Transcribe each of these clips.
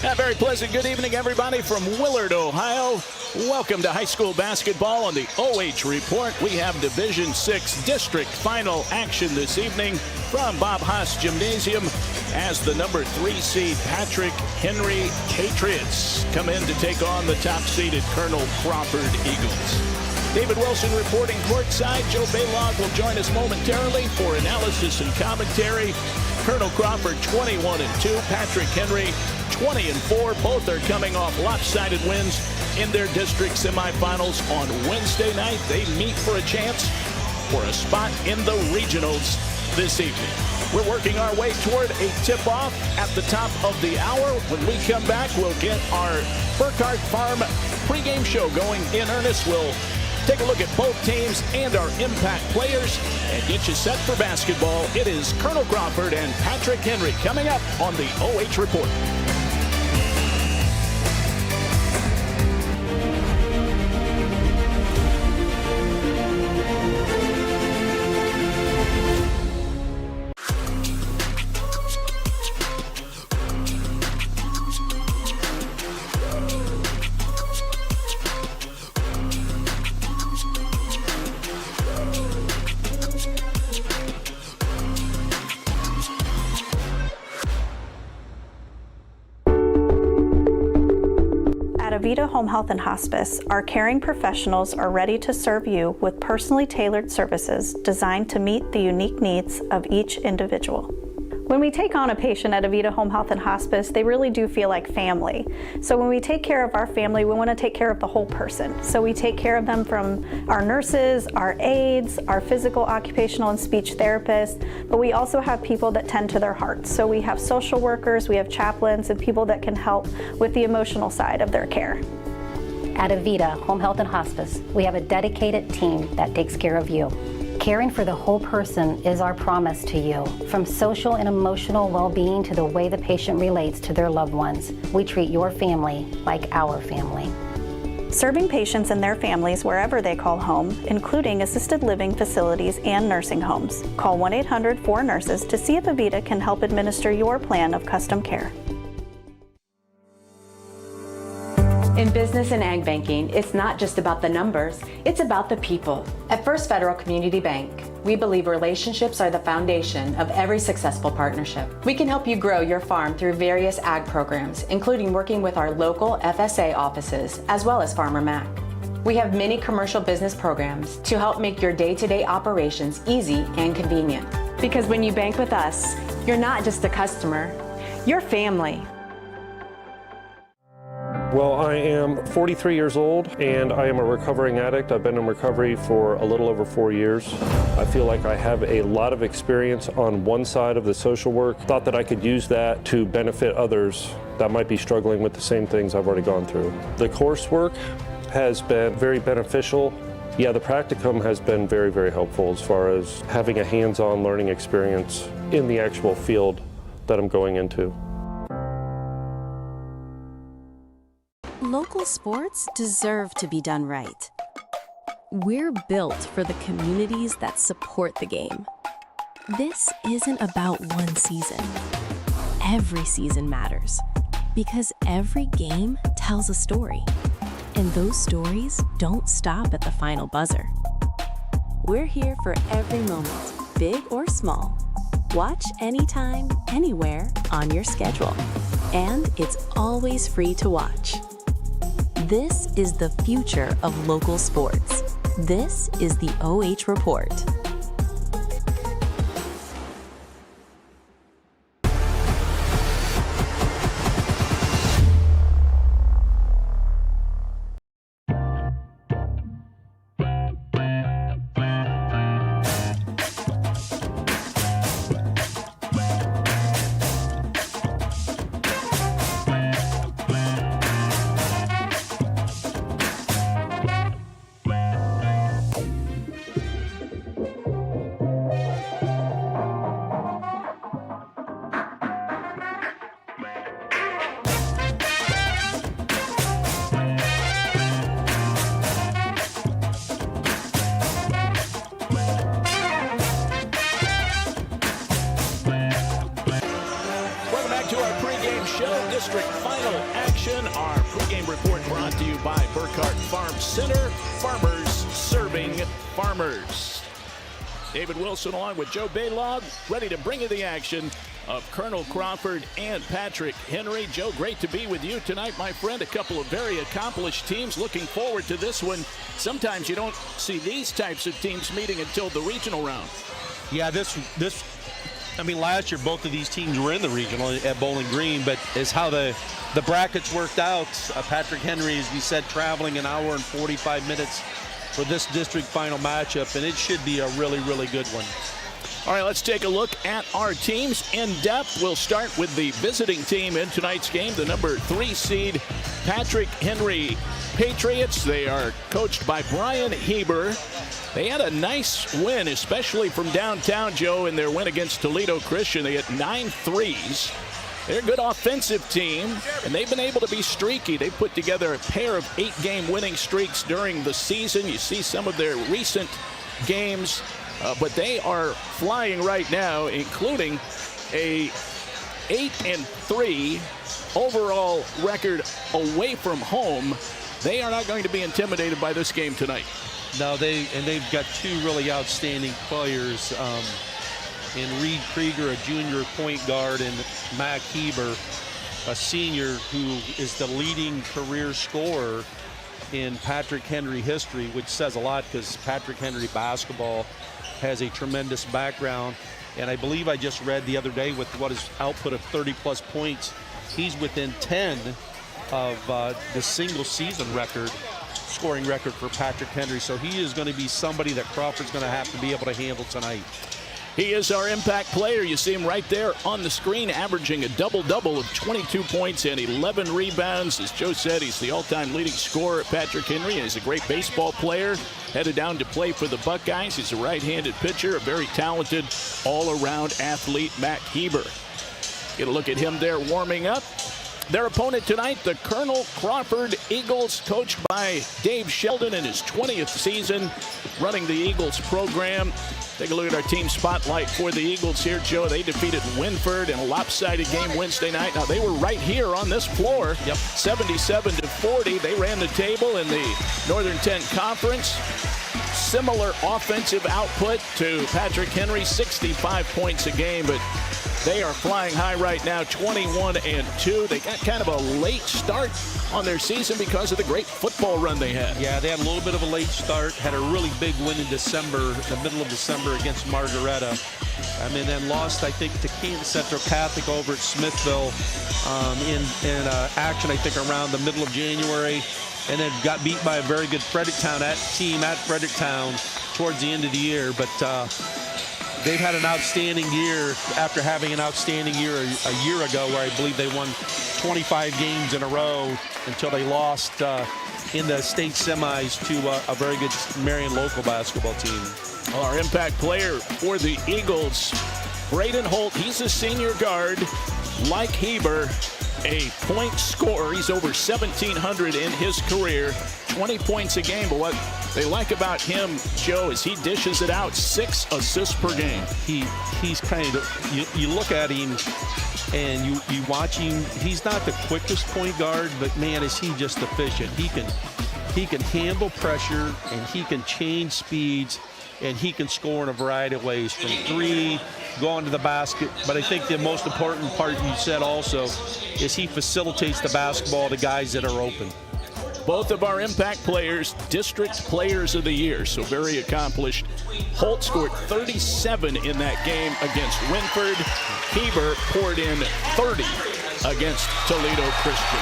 A very pleasant good evening, everybody, from Willard, Ohio. Welcome to high school basketball on the OH Report. We have Division VI District final action this evening from Bob Haas Gymnasium as the number 3 seed Patrick Henry Patriots come in to take on the top-seeded Colonel Crawford Eagles. David Wilson reporting courtside. Joe Baylog will join us momentarily for analysis and commentary. Colonel Crawford 21-2, Patrick Henry 20-4. Both are coming off lopsided wins in their district semifinals on Wednesday night. They meet for a chance for a spot in the regionals this evening. We're working our way toward a tip-off at the top of the hour. When we come back, we'll get our Burkhardt Farm pregame show going in earnest. We'll take a look at both teams and our impact players and get you set for basketball. It is Colonel Crawford and Patrick Henry coming up on the OH Report. Toledo Home Health and Hospice, our caring professionals are ready to serve you with personally tailored services designed to meet the unique needs of each individual. When we take on a patient at Avita Home Health and Hospice, they really do feel like family. So when we take care of our family, we want to take care of the whole person. So we take care of them from our nurses, our aides, our physical, occupational, and speech therapists, but we also have people that tend to their hearts. So we have social workers, we have chaplains, and people that can help with the emotional side of their care. At Avita Home Health and Hospice, we have a dedicated team that takes care of you. Caring for the whole person is our promise to you. From social and emotional well-being to the way the patient relates to their loved ones, we treat your family like our family. Serving patients and their families wherever they call home, including assisted living facilities and nursing homes. Call 1-800-4NURSES to see if Avita can help administer your plan of custom care. In business and ag banking, it's not just about the numbers, it's about the people. At First Federal Community Bank, we believe relationships are the foundation of every successful partnership. We can help you grow your farm through various ag programs, including working with our local FSA offices, as well as Farmer Mac. We have many commercial business programs to help make your day-to-day operations easy and convenient. Because when you bank with us, you're not just a customer, you're family. Well, I am 43 years old and I am a recovering addict. I've been in recovery for a little over 4 years. I feel like I have a lot of experience on one side of the social work. Thought that I could use that to benefit others that might be struggling with the same things I've already gone through. The coursework has been very beneficial. Yeah, the practicum has been very, very helpful as far as having a hands-on learning experience in the actual field that I'm going into. Local sports deserve to be done right. We're built for the communities that support the game. This isn't about one season. Every season matters because every game tells a story, and those stories don't stop at the final buzzer. We're here for every moment, big or small. Watch anytime, anywhere on your schedule, and it's always free to watch. This is the future of local sports. This is the OH Report. pregame show, district final action. Our pregame report brought to you by Burkhart Farm Center. Farmers serving farmers. David Wilson along with Joe Baylog, ready to bring you the action of Colonel Crawford and Patrick Henry. Joe, great to be with you tonight, my friend. A couple of very accomplished teams. Looking forward to this one. Sometimes you don't see these types of teams meeting until the regional round. Yeah, last year both of these teams were in the regional at Bowling Green, but is how the brackets worked out. Patrick Henry, as we said, traveling an hour and 45 minutes for this district final matchup, and it should be a really, really good one. All right, let's take a look at our teams in depth. We'll start with the visiting team in tonight's game, the number 3 seed Patrick Henry Patriots. They are coached by Brayden Holt. They had a nice win, especially from downtown, Joe, in their win against Toledo Christian. They hit 9 threes. They're a good offensive team, and they've been able to be streaky. They put together a pair of 8-game winning streaks during the season. You see some of their recent games, but they are flying right now, including a 8-3 overall record away from home. They are not going to be intimidated by this game tonight. No, they've got 2 really outstanding players. In Reed Krieger, a junior point guard, and Mack Hieber, a senior who is the leading career scorer in Patrick Henry history, which says a lot because Patrick Henry basketball has a tremendous background. And I believe I just read the other day with what his output of 30-plus points, he's within 10 of the single season scoring record for Patrick Henry. So he is going to be somebody that Crawford's going to have to be able to handle tonight. He is our impact player. You see him right there on the screen, averaging a double-double of 22 points and 11 rebounds. As Joe said, he's the all-time leading scorer, Patrick Henry, and he's a great baseball player. Headed down to play for the Buckeyes. He's a right-handed pitcher, a very talented all-around athlete, Mack Hieber. Get a look at him there warming up. Their opponent tonight, the Colonel Crawford Eagles, coached by Dave Sheldon in his 20th season, running the Eagles program. Take a look at our team spotlight for the Eagles here, Joe. They defeated Winford in a lopsided game Wednesday night. Now, they were right here on this floor, 77-40. They ran the table in the Northern 10 Conference. Similar offensive output to Patrick Henry, 65 points a game, but they are flying high right now, 21-2. They got kind of a late start on their season because of the great football run they had. Yeah, they had a little bit of a late start, had a really big win in December, the middle of December against Margaretta. Then lost, I think, to Kansas Central Catholic over at Smithville in action, I think, around the middle of January. And then got beat by a very good Fredericktown team at Fredericktown towards the end of the year. But they've had an outstanding year after having an outstanding year a year ago, where I believe they won 25 games in a row until they lost in the state semis to a very good Marion local basketball team. Our impact player for the Eagles, Brayden Holt. He's a senior guard, like Hieber, a point scorer. He's over 1,700 in his career, 20 points a game. But what they like about him, Joe, is he dishes it out, 6 assists per game. He's kind of, you look at him and you watch him. He's not the quickest point guard, but man, is he just efficient. He can handle pressure, and he can change speeds, and he can score in a variety of ways, from 3, going to the basket. But I think the most important part you said also is he facilitates the basketball to guys that are open. Both of our impact players, district players of the year, so very accomplished. Holt scored 37 in that game against Winford. Hieber poured in 30 against Toledo Christian.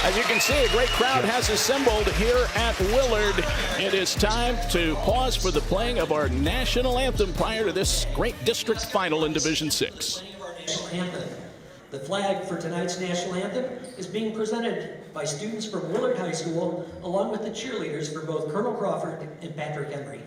As you can see, a great crowd has assembled here at Willard. It is time to pause for the playing of our national anthem prior to this great district final in Division 6. The flag for tonight's national anthem is being presented by students from Willard High School, along with the cheerleaders for both Colonel Crawford and Patrick Henry.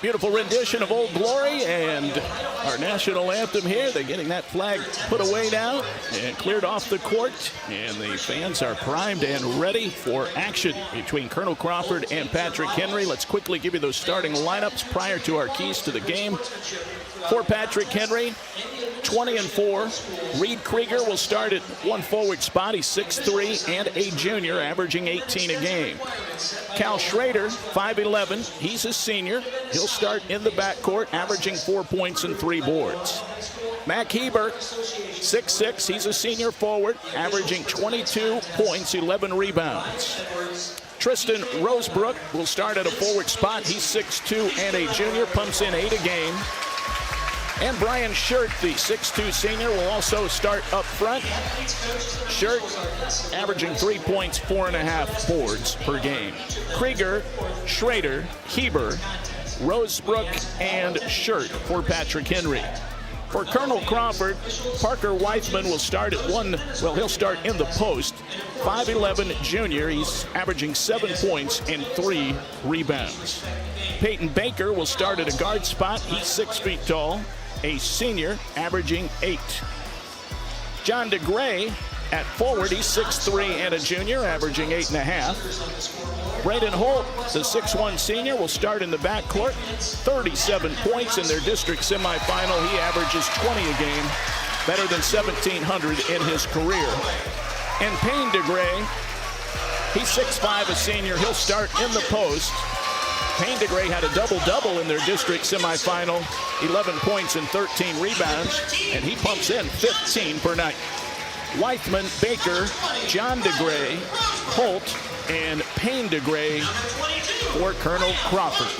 beautiful rendition of Old Glory and our national anthem here. They're getting that flag put away now and cleared off the court. And the fans are primed and ready for action between Colonel Crawford and Patrick Henry. Let's quickly give you those starting lineups prior to our keys to the game. For Patrick Henry, 20-4. Reed Krieger will start at one forward spot. He's 6'3" and a junior, averaging 18 a game. Cal Schrader, 5'11". He's a senior. He'll start in the backcourt, averaging 4 points and 3 boards. Mack Hieber, 6'6". He's a senior forward, averaging 22 points, 11 rebounds. Tristan Rosebrook will start at a forward spot. He's 6'2" and a junior, pumps in 8 a game. And Brian Shirt, the 6'2" senior, will also start up front. Shirt averaging 3 points, 4.5 boards per game. Krieger, Schrader, Hieber, Rosebrook, and Shirt for Patrick Henry. For Colonel Crawford, Parker Weithman will start at he'll start in the post. 5'11" junior, he's averaging 7 points and 3 rebounds. Peyton Baker will start at a guard spot. He's 6 feet tall, a senior, averaging 8. John DeGray at forward, he's 6'3" and a junior, averaging 8.5. Brayden Holt, the 6'1" senior, will start in the backcourt. 37 points in their district semifinal. He averages 20 a game, better than 1,700 in his career. And Payne DeGray, he's 6'5", a senior. He'll start in the post. Payne DeGray had a double-double in their district semifinal, 11 points and 13 rebounds, and he pumps in 15 per night. Weithman, Baker, John DeGray, Holt, and Payne DeGray for Colonel Crawford.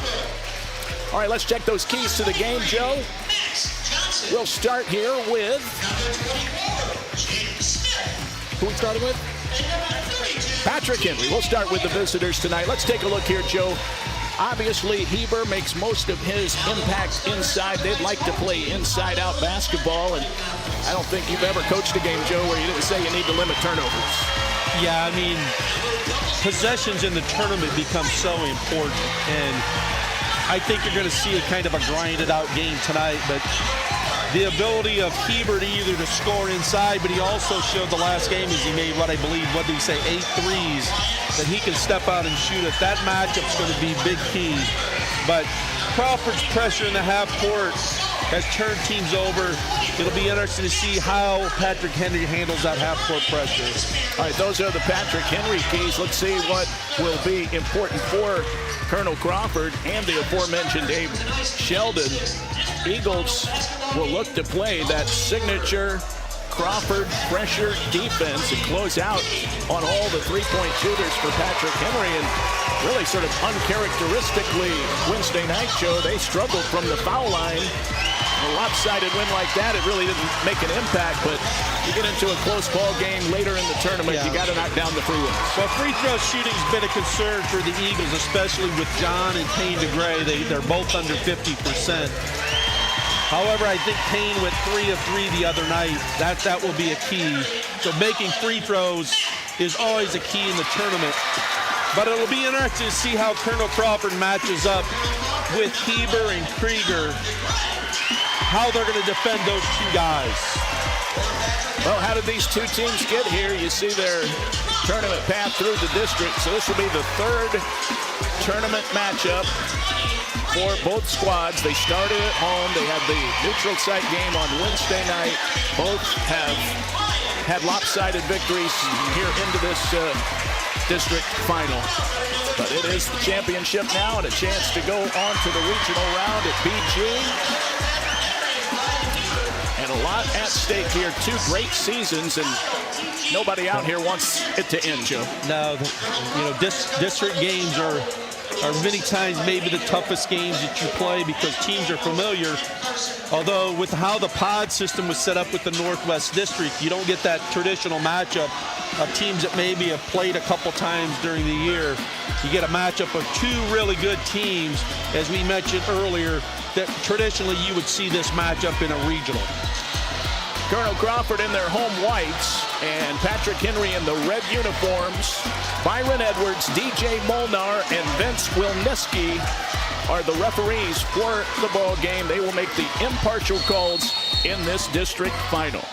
All right, let's check those keys to the game, Joe. We'll start here with... Who are we starting with? Patrick Henry. We'll start with the visitors tonight. Let's take a look here, Joe. Obviously, Hieber makes most of his impact inside. They'd like to play inside-out basketball, and I don't think you've ever coached a game, Joe, where you didn't say you need to limit turnovers. Yeah, I mean, possessions in the tournament become so important, and I think you're going to see a kind of a grinded-out game tonight, but the ability of Hieber to either to score inside, but he also showed the last game as he made what I believe, what did he say, 8 threes, that he can step out and shoot it. That matchup's going to be big key. But Crawford's pressure in the half court has turned teams over. It'll be interesting to see how Patrick Henry handles that half court pressure. All right, those are the Patrick Henry keys. Let's see what will be important for Colonel Crawford and the aforementioned Abe Sheldon. Eagles will look to play that signature Crawford pressure defense and close out on all the three-point shooters for Patrick Henry. And really sort of uncharacteristically Wednesday night, Joe, they struggled from the foul line. A lopsided win like that, it really didn't make an impact, but you get into a close ball game later in the tournament, you got to knock down the free ones. Well, free throw shooting's been a concern for the Eagles, especially with John and Payne DeGray. They're both under 50%. However, I think Payne went 3 of 3 the other night. That will be a key. So making free throws is always a key in the tournament. But it'll be interesting to see how Colonel Crawford matches up with Hieber and Krieger, how they're going to defend those two guys. Well, how did these two teams get here? You see their tournament path through the district. So this will be the third tournament matchup for both squads. They started at home. They had the neutral site game on Wednesday night. Both have had lopsided victories here into this district final. But it is the championship now and a chance to go on to the regional round at BG. And a lot at stake here. 2 great seasons, and nobody out here wants it to end, Joe. No, district games are many times maybe the toughest games that you play because teams are familiar. Although with how the pod system was set up with the Northwest District, you don't get that traditional matchup of teams that maybe have played a couple times during the year. You get a matchup of 2 really good teams, as we mentioned earlier, that traditionally you would see this matchup in a regional. Colonel Crawford in their home whites and Patrick Henry in the red uniforms. Byron Edwards, DJ Molnar, and Vince Wilneski are the referees for the ball game. They will make the impartial calls in this district final.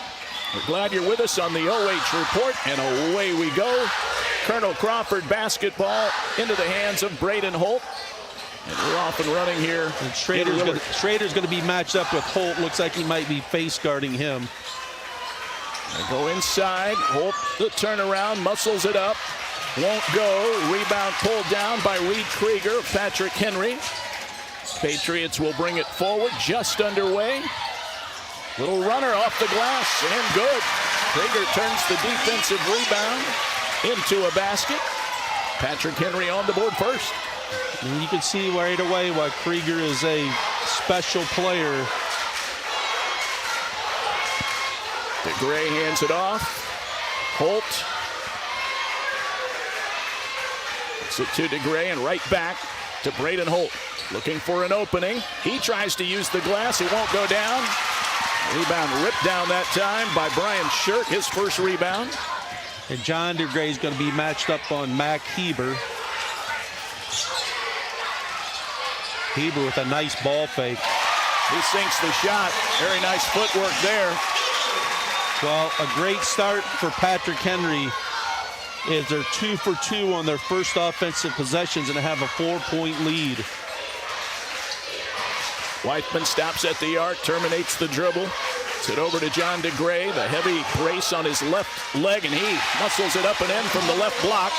We're glad you're with us on the OH Report, and away we go. Colonel Crawford basketball into the hands of Brayden Holt. And we're off and running here. And Schrader's going to be matched up with Holt. Looks like he might be face guarding him. They go inside. Holt, the turnaround, muscles it up. Won't go. Rebound pulled down by Reed Krieger of Patrick Henry. Patriots will bring it forward, just underway. Little runner off the glass, and good. Krieger turns the defensive rebound into a basket. Patrick Henry on the board first. And you can see right away why Krieger is a special player. DeGray hands it off. Holt. It's it to DeGray and right back to Brayden Holt. Looking for an opening. He tries to use the glass. It won't go down. Rebound ripped down that time by Brian Shirt, his first rebound. And John DeGray is going to be matched up on Mack Hieber. Hieber with a nice ball fake. He sinks the shot. Very nice footwork there. Well, a great start for Patrick Henry is they're 2 for 2 on their first offensive possessions and have a 4-point lead. Weithman stops at the arc, terminates the dribble. It's it over to John DeGray, the heavy brace on his left leg, and he muscles it up and in from the left block.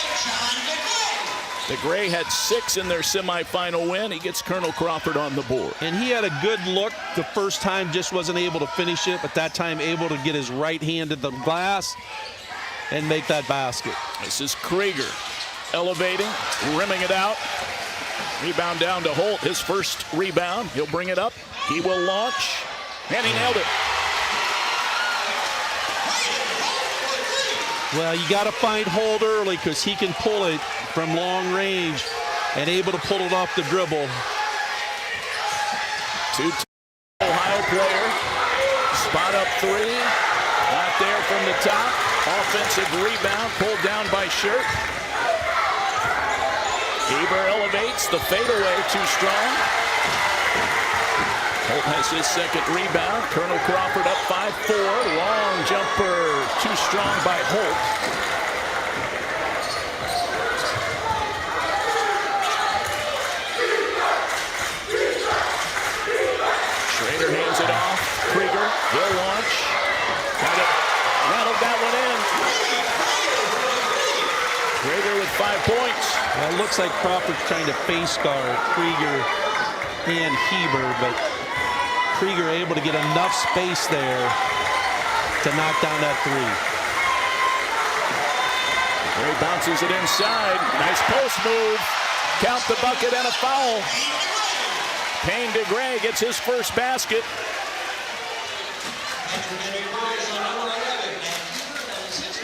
DeGray had 6 in their semifinal win. He gets Colonel Crawford on the board. And he had a good look the first time, just wasn't able to finish it, but that time able to get his right hand to the glass and make that basket. This is Krieger elevating, rimming it out. Rebound down to Holt, his first rebound. He'll bring it up. He will launch, and he nailed it. Well, you got to find Holt early because he can pull it from long range and able to pull it off the dribble. 2 Ohio player. Spot up 3. Not there from the top. Offensive rebound pulled down by Shirt. Hieber elevates. The fadeaway too strong. Holt has his second rebound. Colonel Crawford up 5-4. Long jumper too strong by Holt. Schrader hands it off. Krieger will launch. Got it. Rattled that one in. Krieger with 5 points. Well, it looks like Crawford's trying to face guard Krieger and Hieber, but Krieger able to get enough space there to knock down that 3. Gray bounces it inside. Nice post move. Count the bucket and a foul. Payne DeGray gets his first basket.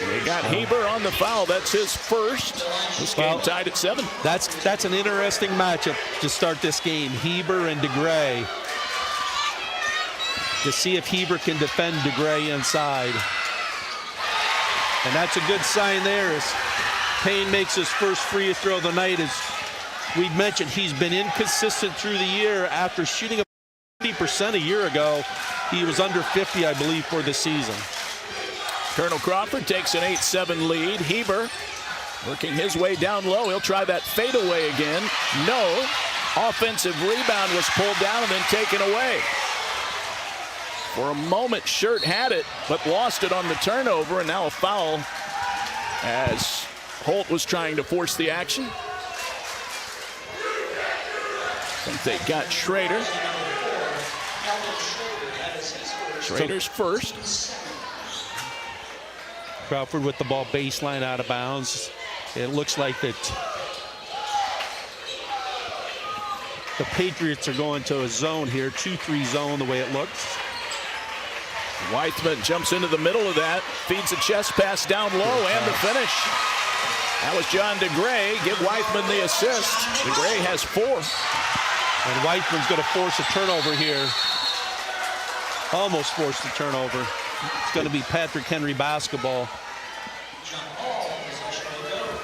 They got Hieber on the foul. That's his first. This game tied at 7. That's an interesting matchup to start this game. Hieber and DeGray. To see if Hieber can defend DeGray inside. And that's a good sign there as Payne makes his first free throw of the night. As we mentioned, he's been inconsistent through the year after shooting 50% a year ago. He was under 50, I believe, for the season. Colonel Crawford takes an 8-7 lead. Hieber working his way down low. He'll try that fadeaway again. No. Offensive rebound was pulled down and then taken away. For a moment, Shirt had it, but lost it on the turnover, and now a foul as Holt was trying to force the action. I think they got Schrader. Schrader's first. Crawford with the ball baseline out of bounds. It looks like that the Patriots are going to a zone here, 2-3 zone the way it looks. Weithman jumps into the middle of that, feeds a chest pass down low, and the finish. That was John DeGray. Give Weithman the assist. DeGray has 4. And Weithman's going to force a turnover here. Almost forced a turnover. It's going to be Patrick Henry basketball.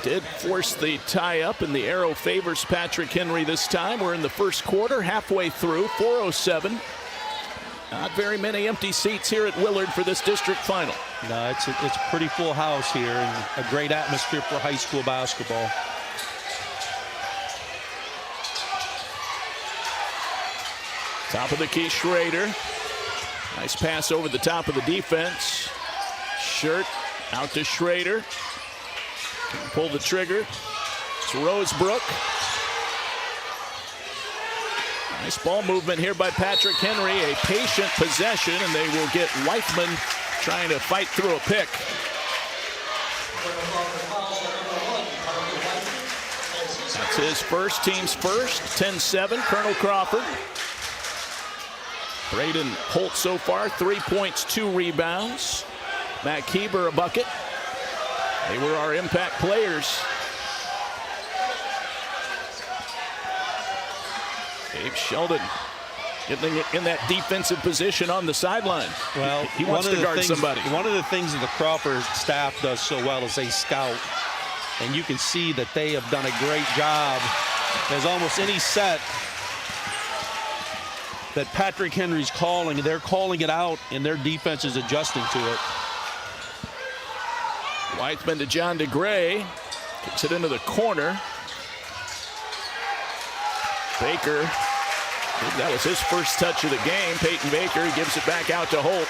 did force the tie-up, and the arrow favors Patrick Henry this time. We're in the first quarter, halfway through, 4:07. Not very many empty seats here at Willard for this district final. No, it's a pretty full house here and a great atmosphere for high school basketball. Top of the key, Schrader. Nice pass over the top of the defense. Shirt out to Schrader. Can pull the trigger. It's Rosebrook. Nice ball movement here by Patrick Henry. A patient possession, and they will get Weithman trying to fight through a pick. That's his first, team's first. 10-7, Colonel Crawford. Brayden Holt so far, 3 points, 2 rebounds. Mack Hieber a bucket. They were our impact players. Dave Sheldon getting in that defensive position on the sideline. Well, he wants to guard somebody. One of the things that the Crawford staff does so well is they scout. And you can see that they have done a great job. There's almost any set that Patrick Henry's calling, they're calling it out, and their defense is adjusting to it. Weithman to John DeGray. Kicks it into the corner. Baker. That was his first touch of the game. Peyton Baker gives it back out to Holt.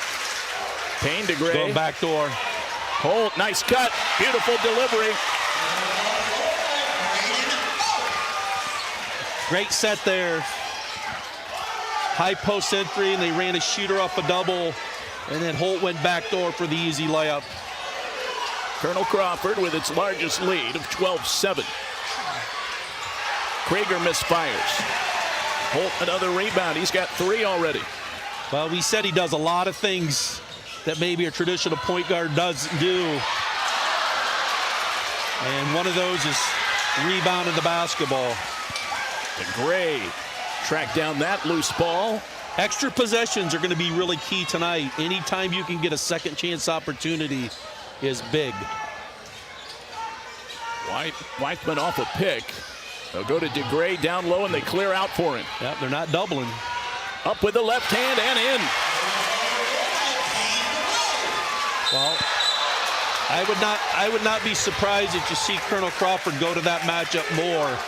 Payne DeGray. Going back door. Holt, nice cut. Beautiful delivery. Great set there. High post entry, and they ran a shooter up a double, and then Holt went back door for the easy layup. Colonel Crawford with its largest lead of 12-7. Krieger misfires. Holt another rebound. He's got 3 already. Well, we said he does a lot of things that maybe a traditional point guard doesn't do. And one of those is rebounding the basketball. DeGray tracked down that loose ball. Extra possessions are going to be really key tonight. Anytime you can get a second chance opportunity is big. Weithman off a pick. They'll go to DeGray down low, and they clear out for him. Yep, they're not doubling. Up with the left hand and in. Well, I would not be surprised if you see Colonel Crawford go to that matchup more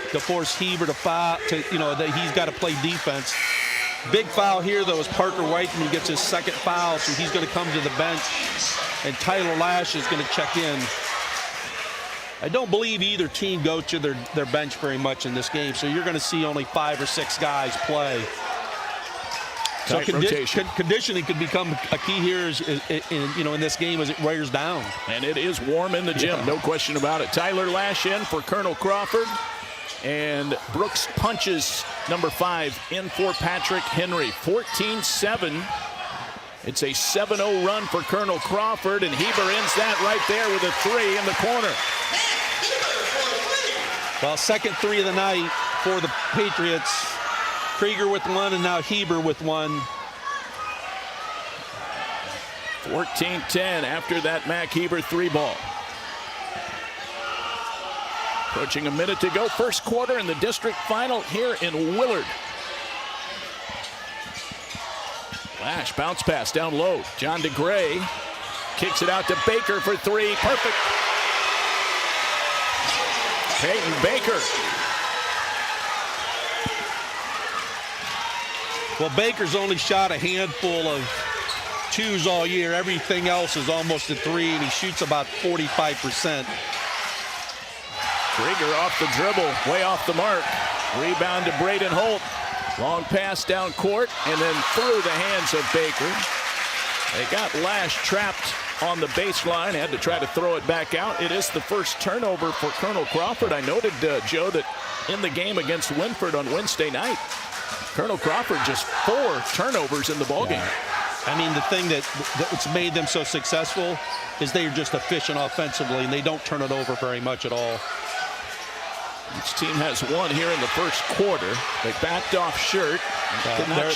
to force Hieber to foul, that he's got to play defense. Big foul here, though, is Parker Weithman gets his second foul, so he's going to come to the bench, and Tyler Lash is going to check in. I don't believe either team go to their bench very much in this game, so you're going to see only 5 or 6 guys play. So conditioning could become a key here in this game as it wears down. And it is warm in the gym, no question about it. Tyler Lash in for Colonel Crawford. And Brooks punches number 5 in for Patrick Henry. 14-7. It's a 7-0 run for Colonel Crawford, and Hieber ends that right there with a 3 in the corner. Well, second 3 of the night for the Patriots. Krieger with 1, and now Hieber with 1. 14-10 after that Mack Hieber 3 ball. Approaching a minute to go. First quarter in the district final here in Willard. Lash bounce pass down low. John DeGray kicks it out to Baker for 3. Perfect. Peyton Baker. Well, Baker's only shot a handful of 2s all year. Everything else is almost a 3, and he shoots about 45%. Krieger off the dribble, way off the mark. Rebound to Brayden Holt. Long pass down court, and then through the hands of Baker. They got Lash trapped on the baseline, had to try to throw it back out. It is the first turnover for Colonel Crawford. I noted, Joe, that in the game against Winford on Wednesday night, Colonel Crawford just 4 turnovers in the ballgame. I mean, the thing that's made them so successful is they're just efficient offensively, and they don't turn it over very much at all. Each team has 1 here in the first quarter. They backed off Shirt.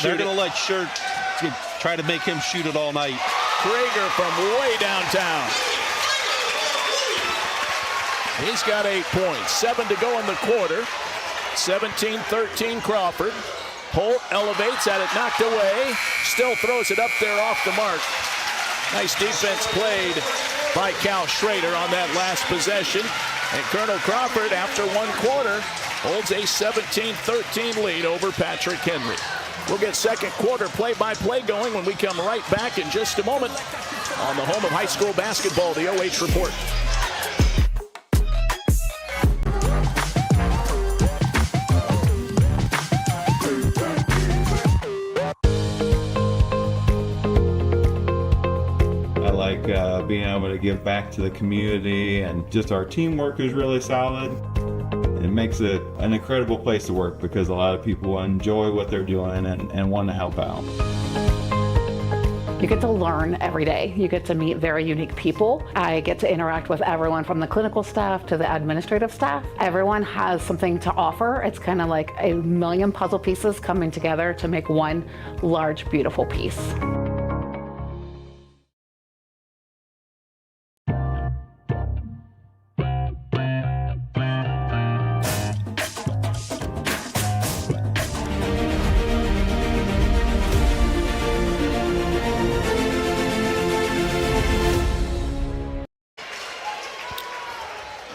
They're going to let Shirt try to make him shoot it all night. Krieger from way downtown. He's got 8 points. 7 to go in the quarter. 17-13 Crawford. Holt elevates, had it knocked away. Still throws it up there off the mark. Nice defense played by Cal Schrader on that last possession. And Colonel Crawford, after 1 quarter, holds a 17-13 lead over Patrick Henry. We'll get second quarter play-by-play going when we come right back in just a moment on the home of high school basketball, the OH Report. Being able to give back to the community, and just our teamwork is really solid. It makes it an incredible place to work because a lot of people enjoy what they're doing and want to help out. You get to learn every day. You get to meet very unique people. I get to interact with everyone from the clinical staff to the administrative staff. Everyone has something to offer. It's kind of like a million puzzle pieces coming together to make one large, beautiful piece.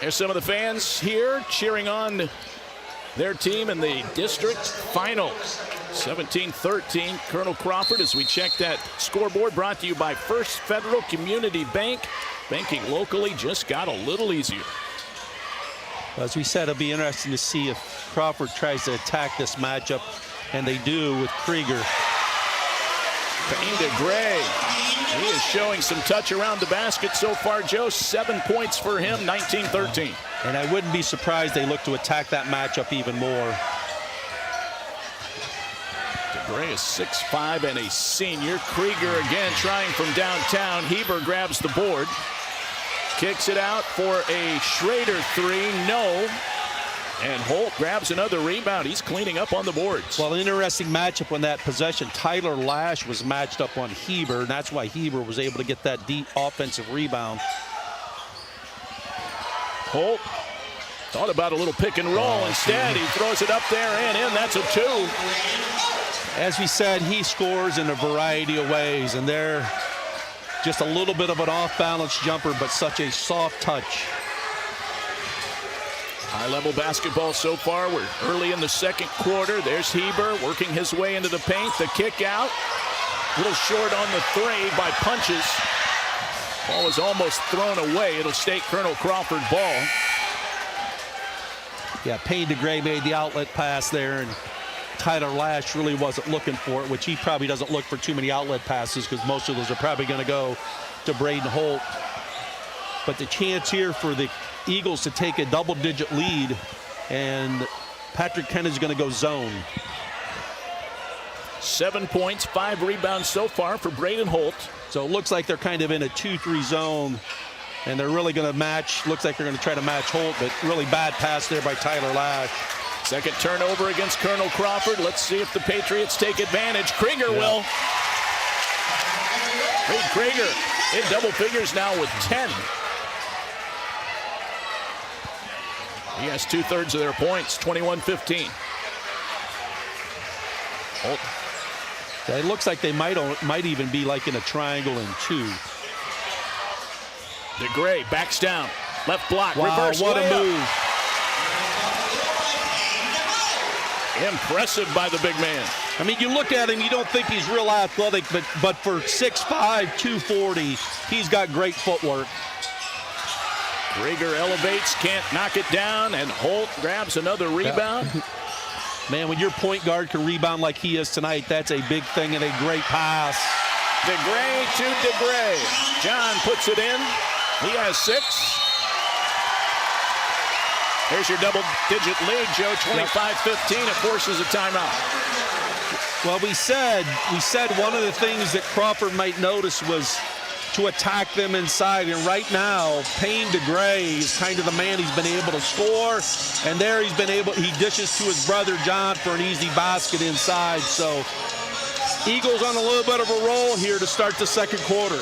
There's some of the fans here cheering on their team in the district final. 17-13 Colonel Crawford, as we check that scoreboard, brought to you by First Federal Community Bank. Banking locally just got a little easier. As we said, it'll be interesting to see if Crawford tries to attack this matchup, and they do with Krieger. Payne DeGray, he is showing some touch around the basket so far, Joe. 7 points for him, 19-13. And I wouldn't be surprised they look to attack that matchup even more. DeGray is 6'5" and a senior. Krieger again trying from downtown. Hieber grabs the board. Kicks it out for a Schrader three, no. And Holt grabs another rebound. He's cleaning up on the boards. Well, interesting matchup on that possession. Tyler Lash was matched up on Hieber, and that's why Hieber was able to get that deep offensive rebound. Holt thought about a little pick and roll. Instead, he throws it up there and in. That's a 2. As we said, he scores in a variety of ways, and they're just a little bit of an off-balance jumper, but such a soft touch. High-level basketball so far. We're early in the second quarter. There's Hieber working his way into the paint. The kick out. A little short on the three by punches. Ball is almost thrown away. It'll stay Colonel Crawford ball. Yeah, Payne DeGray made the outlet pass there, and Tyler Lash really wasn't looking for it, which he probably doesn't look for too many outlet passes because most of those are probably going to go to Brayden Holt. But the chance here for the Eagles to take a double-digit lead, and Patrick Kennedy's going to go zone. 7 points, 5 rebounds so far for Brayden Holt. So it looks like they're kind of in a 2-3 zone, and they're really going to match. Looks like they're going to try to match Holt, but really bad pass there by Tyler Lash. Second turnover against Colonel Crawford. Let's see if the Patriots take advantage. Krieger will. Reed Krieger in double figures now with 10. He has 2/3 of their points, 21-15. Holt. It looks like they might even be like in a triangle in 2. DeGray backs down. Left block. Wow, Reverse what layup. a move. Impressive by the big man. I mean, you look at him, you don't think he's real athletic, but for 6'5", 240, he's got great footwork. Krieger elevates, can't knock it down, and Holt grabs another rebound. Yeah. Man, when your point guard can rebound like he is tonight, that's a big thing and a great pass. DeGray to DeGray. John puts it in. He has 6. There's your double-digit lead, Joe, 25-15. It forces a timeout. Well, we said one of the things that Crawford might notice was to attack them inside, and right now Payne DeGray is kind of the man. He's been able to score, and there he dishes to his brother John for an easy basket inside. So Eagles on a little bit of a roll here to start the second quarter.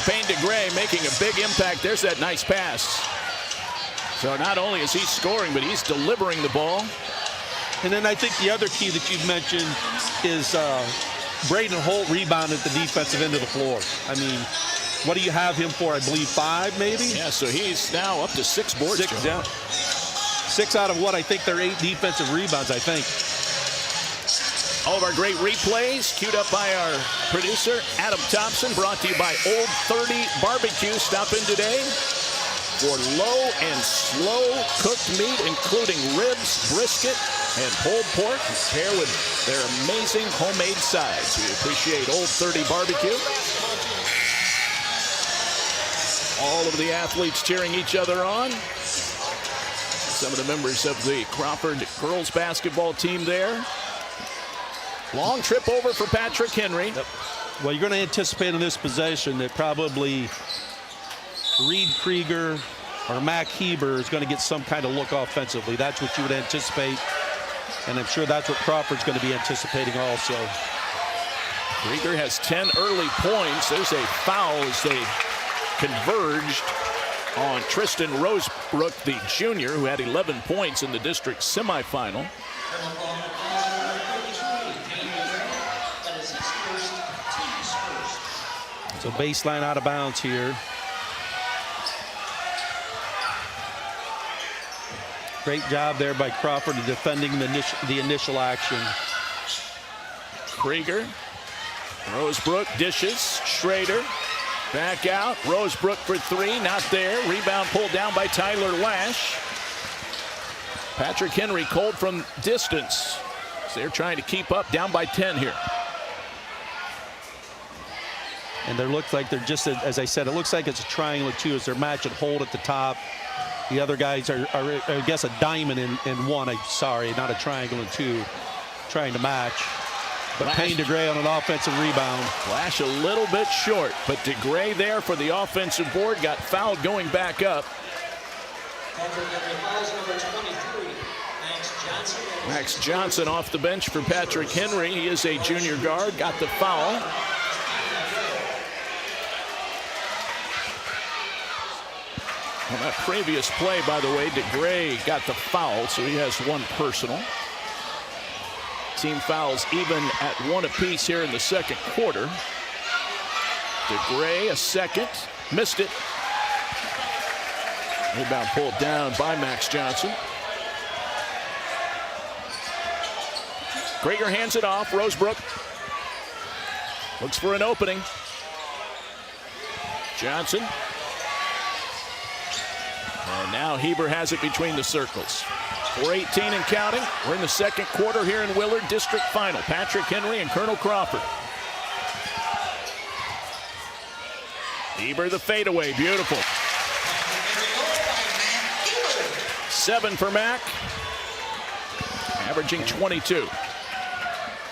Payne DeGray making a big impact. There's that nice pass. So not only is he scoring, but he's delivering the ball. And then I think the other key that you've mentioned is Brayden Holt rebounded at the defensive end of the floor. I mean, what do you have him for? I believe 5, maybe? Yeah, so he's now up to 6 boards. 6, yeah. 6 out of what? I think they're 8 defensive rebounds, I think. All of our great replays queued up by our producer, Adam Thompson, brought to you by Old 30 Barbecue. Stop in today for low and slow cooked meat, including ribs, brisket, and pulled pork. Pair with their amazing homemade sides. We appreciate Old 30 Barbecue. All of the athletes cheering each other on. Some of the members of the Crawford girls basketball team there. Long trip over for Patrick Henry. Yep. Well, you're going to anticipate in this possession that probably Reed Krieger or Mack Hieber is going to get some kind of look offensively. That's what you would anticipate. And I'm sure that's what Crawford's going to be anticipating also. Krieger has 10 early points. There's a foul as they converged on Tristan Rosebrook, the junior, who had 11 points in the district semifinal. So baseline out of bounds here. Great job there by Crawford in defending the initial action. Krieger, Rosebrook dishes, Schrader, back out, Rosebrook for 3, not there. Rebound pulled down by Tyler Lash. Patrick Henry cold from distance. So they're trying to keep up, down by 10 here. And there looks like they're just, as I said, it looks like it's a triangle too, as they're matching Holt at the top. The other guys are I guess, a diamond in 1. Sorry, not a triangle in 2, trying to match. But Payne DeGray on an offensive rebound. Lash a little bit short, but DeGray there for the offensive board, got fouled going back up. Max Johnson off the bench for Patrick Henry. He is a junior guard, got the foul. On that previous play, by the way, DeGray got the foul, so he has 1 personal. Team fouls even at 1 apiece here in the second quarter. DeGray a second, missed it. Rebound pulled down by Max Johnson. Krieger hands it off. Rosebrook looks for an opening. Johnson. And now Hieber has it between the circles. 4:18 and counting. We're in the second quarter here in Willard District Final. Patrick Henry and Colonel Crawford. Hieber the fadeaway, beautiful. 7 for Mack, averaging 22.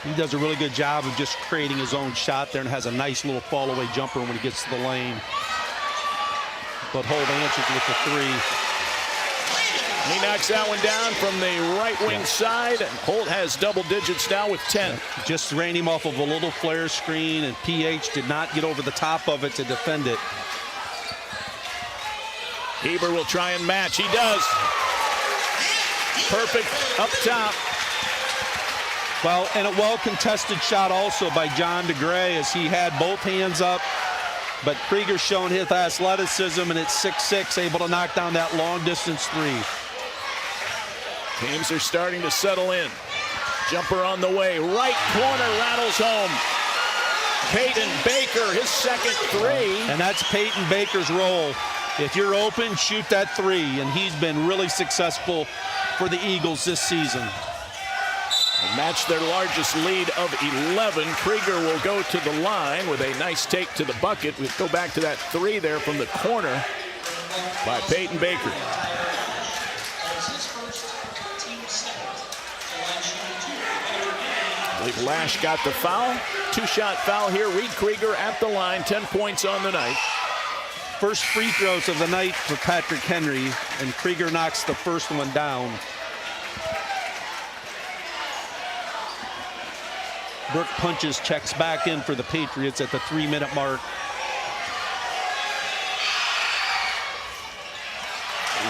He does a really good job of just creating his own shot there and has a nice little fall away jumper when he gets to the lane. But Holt answers with the 3. He knocks that one down from the right wing side. And Holt has double digits now with 10. Just ran him off of a little flare screen, and PH did not get over the top of it to defend it. Hieber will try and match. He does. Perfect up top. Well, and a well-contested shot also by John DeGray as he had both hands up. But Krieger showing his athleticism, and it's 6'6", able to knock down that long-distance 3. Teams are starting to settle in. Jumper on the way. Right corner rattles home. Peyton Baker, his second 3. And that's Peyton Baker's role. If you're open, shoot that 3. And he's been really successful for the Eagles this season. They match their largest lead of 11. Krieger will go to the line with a nice take to the bucket. We'll go back to that 3 there from the corner by Peyton Baker. I believe Lash got the foul. 2-shot foul here. Reed Krieger at the line, 10 points on the night. First free throws of the night for Patrick Henry, and Krieger knocks the first one down. Brooke punches, checks back in for the Patriots at the 3-minute mark.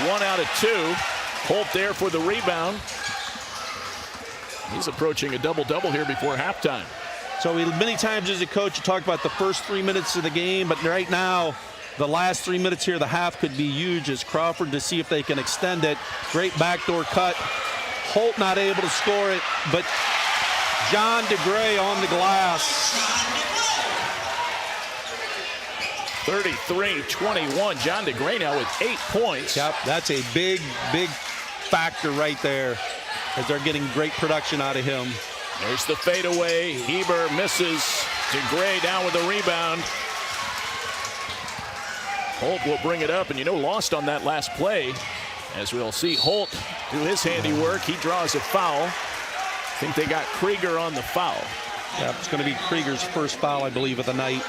1 out of 2. Holt there for the rebound. He's approaching a double-double here before halftime. So many times as a coach, you talk about the first 3 minutes of the game, but right now, the last 3 minutes here, the half could be huge as Crawford to see if they can extend it. Great backdoor cut. Holt not able to score it, but John DeGray on the glass. 33-21. John DeGray now with 8 points. Yep, that's a big, big factor right there as they're getting great production out of him. There's the fadeaway. Hieber misses. DeGray down with the rebound. Holt will bring it up, and lost on that last play. As we'll see Holt do his handiwork. He draws a foul. I think they got Krieger on the foul. Yeah, it's going to be Krieger's first foul, I believe, of the night.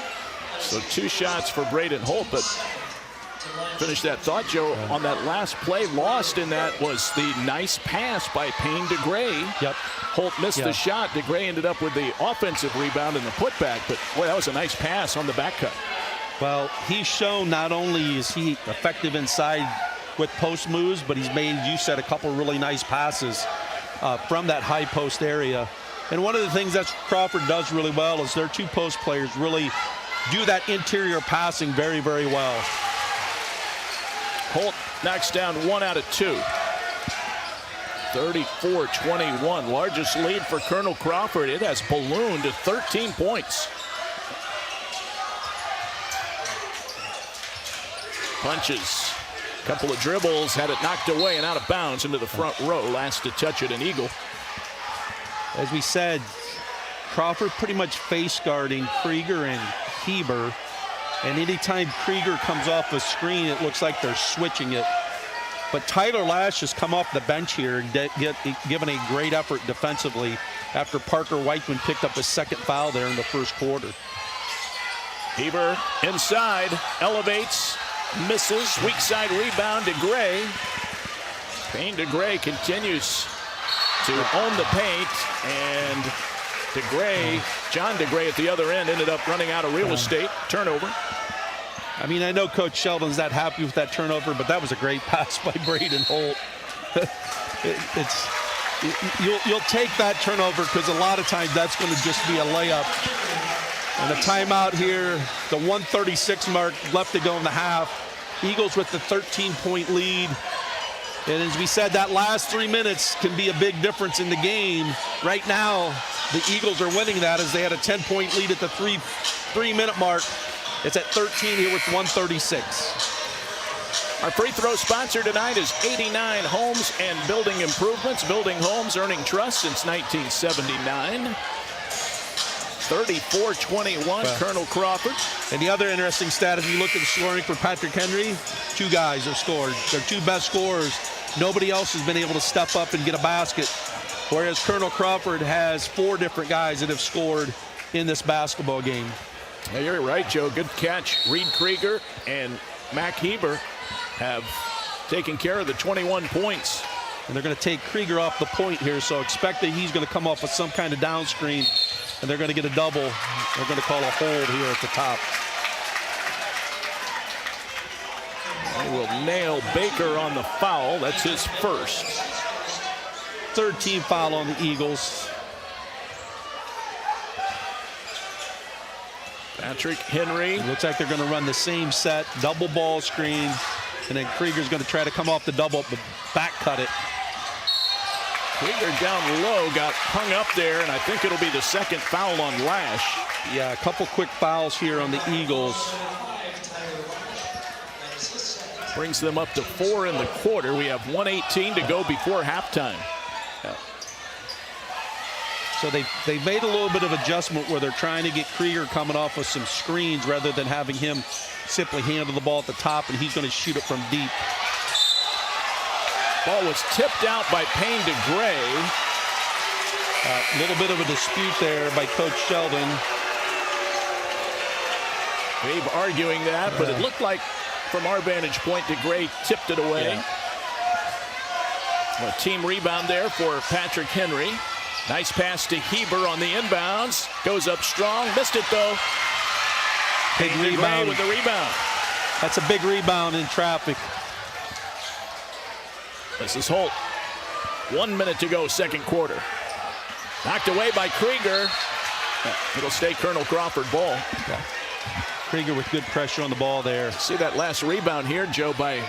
So 2 shots for Brayden Holt, but finish that thought, Joe. On that last play, lost in that was the nice pass by Payne DeGray. Yep. Holt missed the shot. DeGray ended up with the offensive rebound and the putback, but boy, that was a nice pass on the back cut. Well, he's shown not only is he effective inside with post moves, but he's made, you said, a couple really nice passes from that high post area. And one of the things that Crawford does really well is their 2 post players really do that interior passing very, very well. Holt knocks down 1 out of 2. 34-21, largest lead for Colonel Crawford. It has ballooned to 13 points. Punches, couple of dribbles, had it knocked away and out of bounds into the front row. Last to touch it, Eagle. As we said, Crawford pretty much face guarding Krieger and Hieber. And anytime Krieger comes off a screen, it looks like they're switching it. But Tyler Lash has come off the bench here and given a great effort defensively after Parker Whiteman picked up his 2nd foul there in the first quarter. Hieber inside, elevates, misses, weak side rebound to Gray. Payne DeGray continues to own the paint, and DeGray, John DeGray at the other end, ended up running out of real estate. Turnover. I mean, I know Coach Sheldon's not happy with that turnover, but that was a great pass by Brayden Holt. You'll take that turnover because a lot of times that's going to just be a layup. And a timeout here, the 1:36 mark left to go in the half. Eagles with the 13-point lead. And as we said, that last 3 minutes can be a big difference in the game. Right now, the Eagles are winning that as they had a 10-point lead at the three-minute mark. It's at 13 here with 1:36. Our free throw sponsor tonight is 89 Homes and Building Improvements. Building homes, earning trust since 1979. 34-21, Colonel Crawford. And the other interesting stat, if you look at the scoring for Patrick Henry, 2 guys have scored. Their 2 best scorers. Nobody else has been able to step up and get a basket, whereas Colonel Crawford has 4 different guys that have scored in this basketball game. Yeah, you're right, Joe. Good catch. Reed Krieger and Mack Hieber have taken care of the 21 points. And they're going to take Krieger off the point here, so expect that he's going to come off with some kind of down screen, and they're going to get a double. They're going to call a hold here at the top. They will nail Baker on the foul. That's his first. 3rd team foul on the Eagles. Patrick Henry. It looks like they're going to run the same set, double ball screen, and then Krieger's going to try to come off the double, but back cut it. Krieger down low, got hung up there, and I think it'll be the 2nd foul on Lash. Yeah, a couple quick fouls here on the Eagles. Brings them up to 4 in the quarter. We have 1:18 to go before halftime. Yeah. So they've made a little bit of adjustment where they're trying to get Krieger coming off with some screens rather than having him simply handle the ball at the top, and he's going to shoot it from deep. Ball was tipped out by Payne DeGray. A little bit of a dispute there by Coach Sheldon. Dave arguing that, but it looked like from our vantage point, DeGray tipped it away. Yeah. A team rebound there for Patrick Henry. Nice pass to Hieber on the inbounds. Goes up strong. Missed it, though. Big rebound. With the rebound. That's a big rebound in traffic. This is Holt. 1 minute to go, second quarter. Knocked away by Krieger. It'll stay Colonel Crawford ball. Yeah. Krieger with good pressure on the ball there. See that last rebound here, Joe, by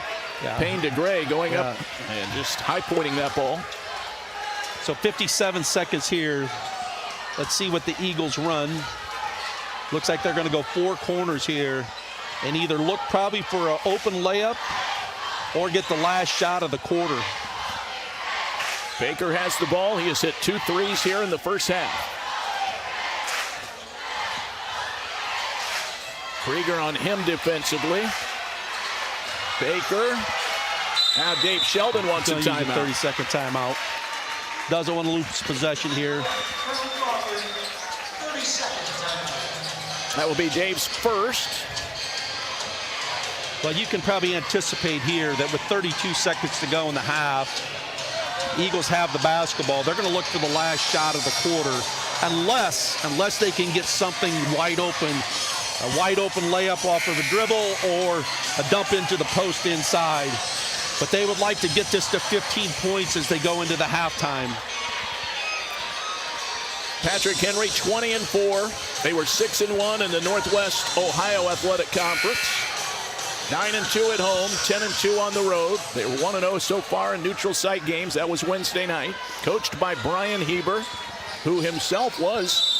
Payne to Gray going up and just high pointing that ball. So 57 seconds here. Let's see what the Eagles run. Looks like they're going to go four corners here and either look probably for an open layup or get the last shot of the quarter. Baker has the ball. He has hit 2 threes here in the first half. Krieger on him defensively. Baker. Now Dave Sheldon wants a timeout. 30-second timeout. Doesn't want to lose possession here. That will be Dave's first. Well, you can probably anticipate here that with 32 seconds to go in the half, Eagles have the basketball. They're going to look for the last shot of the quarter, unless they can get something wide open, a wide open layup off of a dribble or a dump into the post inside. But they would like to get this to 15 points as they go into the halftime. Patrick Henry 20-4. They were 6-1 in the Northwest Ohio Athletic Conference. 9-2 at home, 10-2 on the road. They were 1-0 so far in neutral site games. That was Wednesday night. Coached by Brayden Holt, who himself was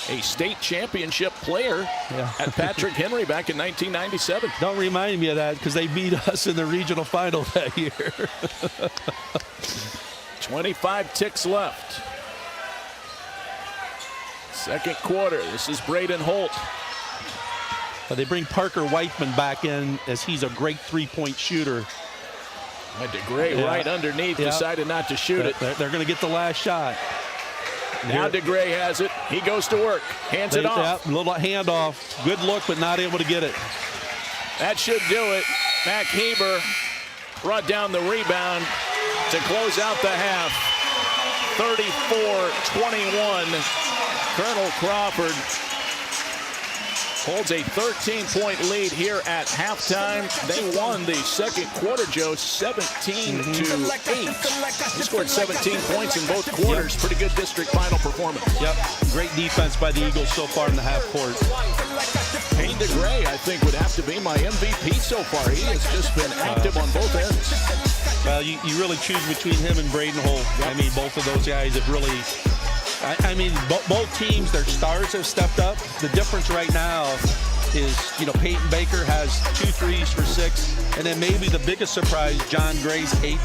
a state championship player at Patrick Henry back in 1997. Don't remind me of that because they beat us in the regional final that year. 25 ticks left. Second quarter. This is Brayden Holt. They bring Parker Whiteman back in as he's a great three-point shooter. And DeGray right underneath decided not to shoot it. They're going to get the last shot. Now DeGray has it. He goes to work. Hands it off. Little handoff. Good look, but not able to get it. That should do it. Mack Hieber brought down the rebound to close out the half. 34-21. Colonel Crawford holds a 13-point lead here at halftime. They won the second quarter, Joe, 17-8. He scored 17 points in both quarters. Pretty good district final performance. Yep, great defense by the Eagles so far in the half court. Payne DeGray, I think, would have to be my MVP so far. He has just been active on both ends. Well, you really choose between him and Brayden Holt. I mean, both of those guys have really... I mean, both teams, their stars have stepped up. The difference right now is, Peyton Baker has 2 threes for 6, and then maybe the biggest surprise, John DeGray's 8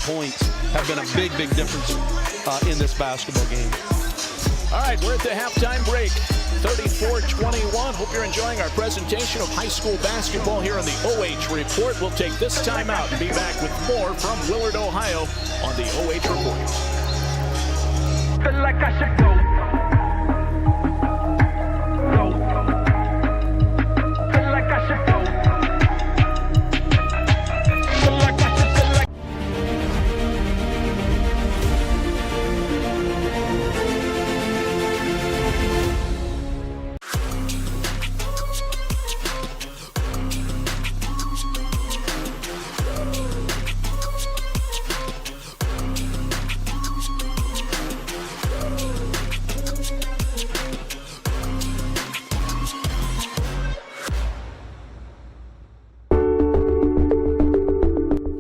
points have been a big difference in this basketball game. All right, we're at the halftime break. 34-21. Hope you're enjoying our presentation of high school basketball here on the OH Report. We'll take this time out and be back with more from Willard, Ohio on the OH Report. Feel like I should go. Feel like I should go. Feel like I should feel like.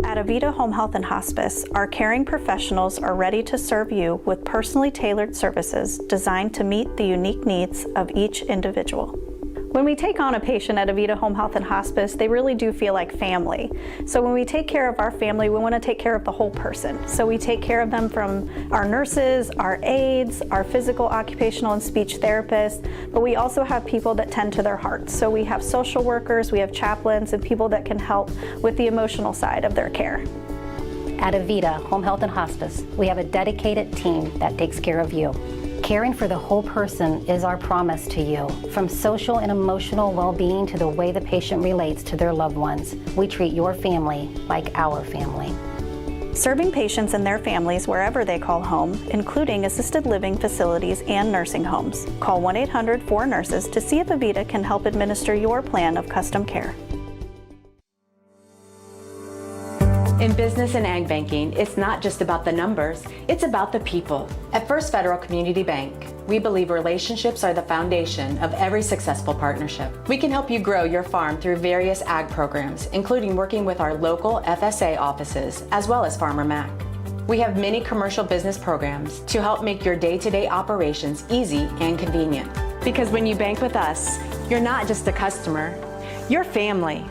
At Avita Home Health and Hospice, our caring professionals are ready to serve you with personally tailored services designed to meet the unique needs of each individual. When we take on a patient at Avita Home Health and Hospice, they really do feel like family. So when we take care of our family, we want to take care of the whole person. So we take care of them from our nurses, our aides, our physical, occupational, and speech therapists, but we also have people that tend to their hearts. So we have social workers, we have chaplains, and people that can help with the emotional side of their care. At Avita Home Health and Hospice, we have a dedicated team that takes care of you. Caring for the whole person is our promise to you. From social and emotional well-being to the way the patient relates to their loved ones, we treat your family like our family. Serving patients and their families wherever they call home, including assisted living facilities and nursing homes. Call 1-800-4NURSES to see if Avita can help administer your plan of custom care. In business and ag banking, it's not just about the numbers, it's about the people. At First Federal Community Bank, we believe relationships are the foundation of every successful partnership. We can help you grow your farm through various ag programs, including working with our local FSA offices, as well as Farmer Mac. We have many commercial business programs to help make your day-to-day operations easy and convenient. Because when you bank with us, you're not just a customer, you're family.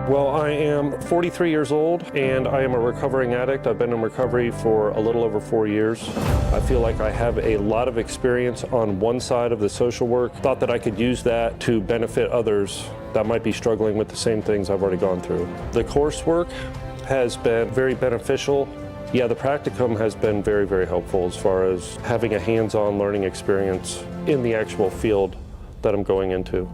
Well, I am 43 years old and I am a recovering addict. I've been in recovery for a little over 4 years. I feel like I have a lot of experience on one side of the social work. Thought that I could use that to benefit others that might be struggling with the same things I've already gone through. The coursework has been very beneficial. Yeah, the practicum has been very, very helpful as far as having a hands-on learning experience in the actual field that I'm going into.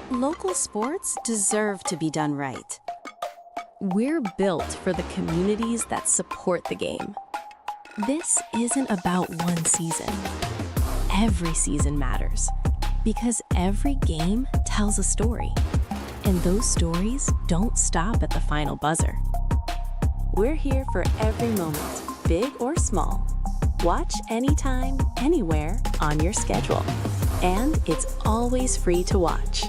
Local sports deserve to be done right. We're built for the communities that support the game. This isn't about one season. Every season matters because every game tells a story, and those stories don't stop at the final buzzer. We're here for every moment, big or small. Watch anytime, anywhere on your schedule, and it's always free to watch.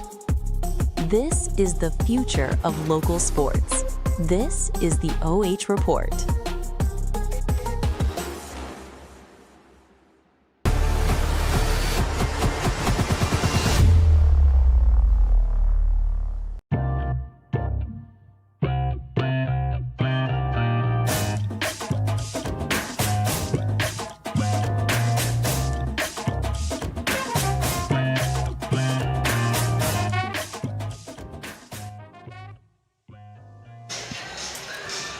This is the future of local sports. This is the OH Report.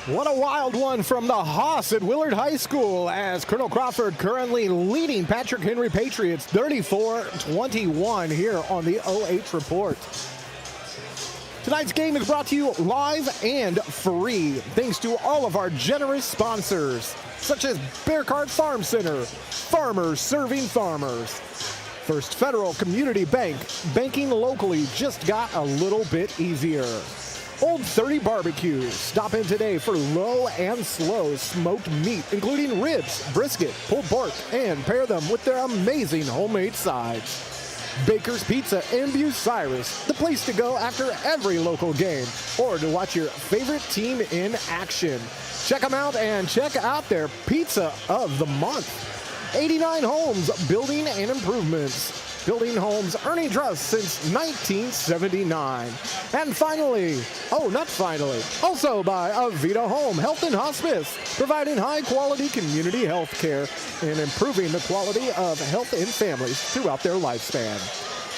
What a wild one from the Hoss at Willard High School as Colonel Crawford currently leading Patrick Henry Patriots 34-21 here on the OH Report. Tonight's game is brought to you live and free thanks to all of our generous sponsors such as Bear Card Farm Center, Farmers Serving Farmers. First Federal Community Bank, banking locally just got a little bit easier. Old 30 Barbecue. Stop in today for low and slow smoked meat, including ribs, brisket, pulled pork, and pair them with their amazing homemade sides. Baker's Pizza in Bucyrus, the place to go after every local game or to watch your favorite team in action. Check them out and check out their Pizza of the Month. 89 Homes, building and improvements. Building homes, earning trust since 1979. And finally, also by Avita Home Health and Hospice, providing high-quality community health care and improving the quality of health in families throughout their lifespan.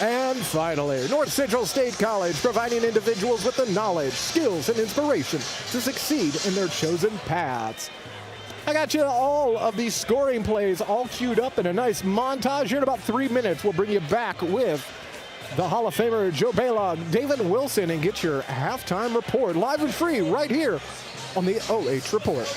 And finally, North Central State College, providing individuals with the knowledge, skills, and inspiration to succeed in their chosen paths. I got you all of these scoring plays all queued up in a nice montage. Here in about 3 minutes, we'll bring you back with the Hall of Famer Joe Baylog, David Wilson, and get your halftime report live and free right here on the OH Report.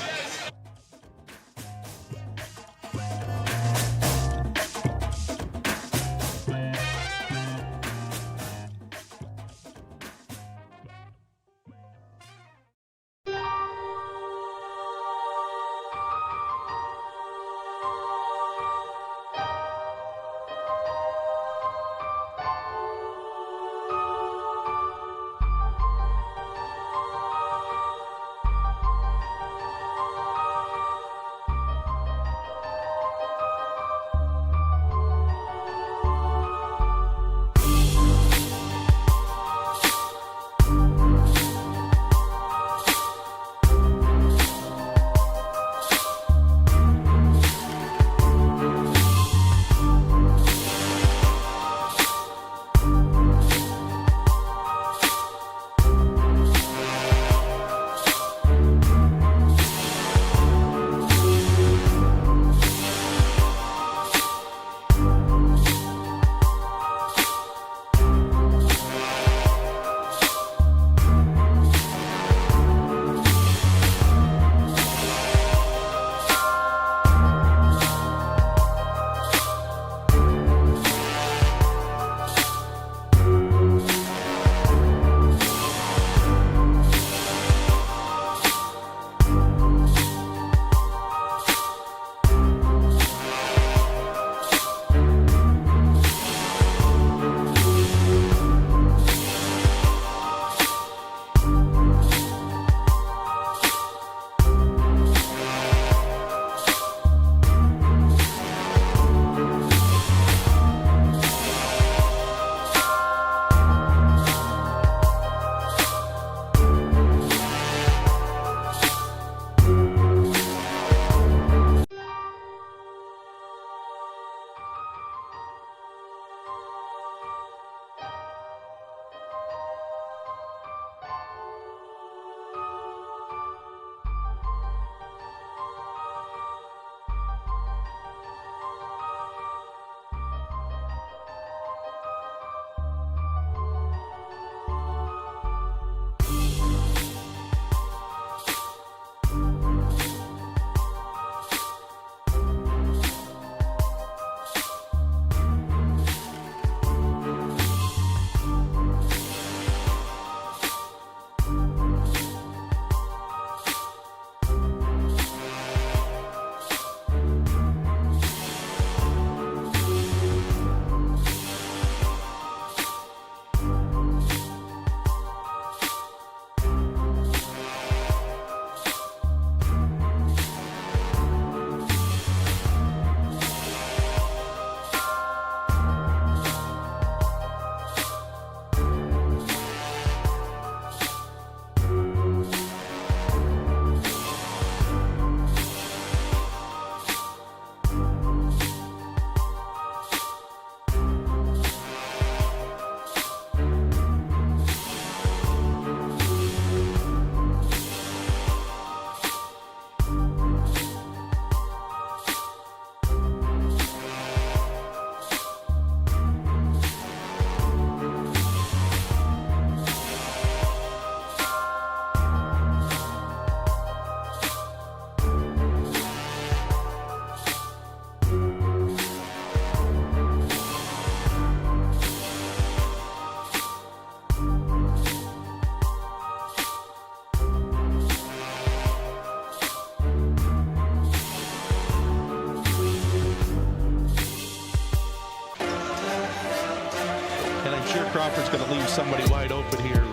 going to leave somebody wide open here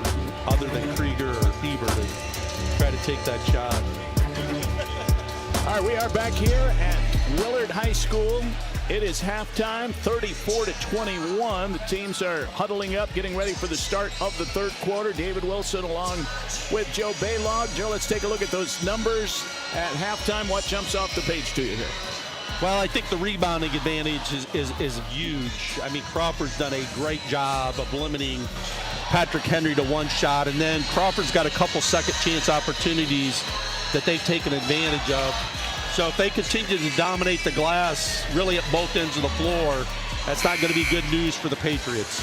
other than Krieger or Hieber to try to take that shot. All right, we are back here at Willard High School. It is halftime, 34-21. The teams are huddling up, getting ready for the start of the third quarter. David Wilson along with Joe Baylog. Joe, let's take a look at those numbers at halftime. What jumps off the page to you here? Well, I think the rebounding advantage is huge. I mean, Crawford's done a great job of limiting Patrick Henry to one shot, and then Crawford's got a couple second chance opportunities that they've taken advantage of. So if they continue to dominate the glass really at both ends of the floor, that's not going to be good news for the Patriots.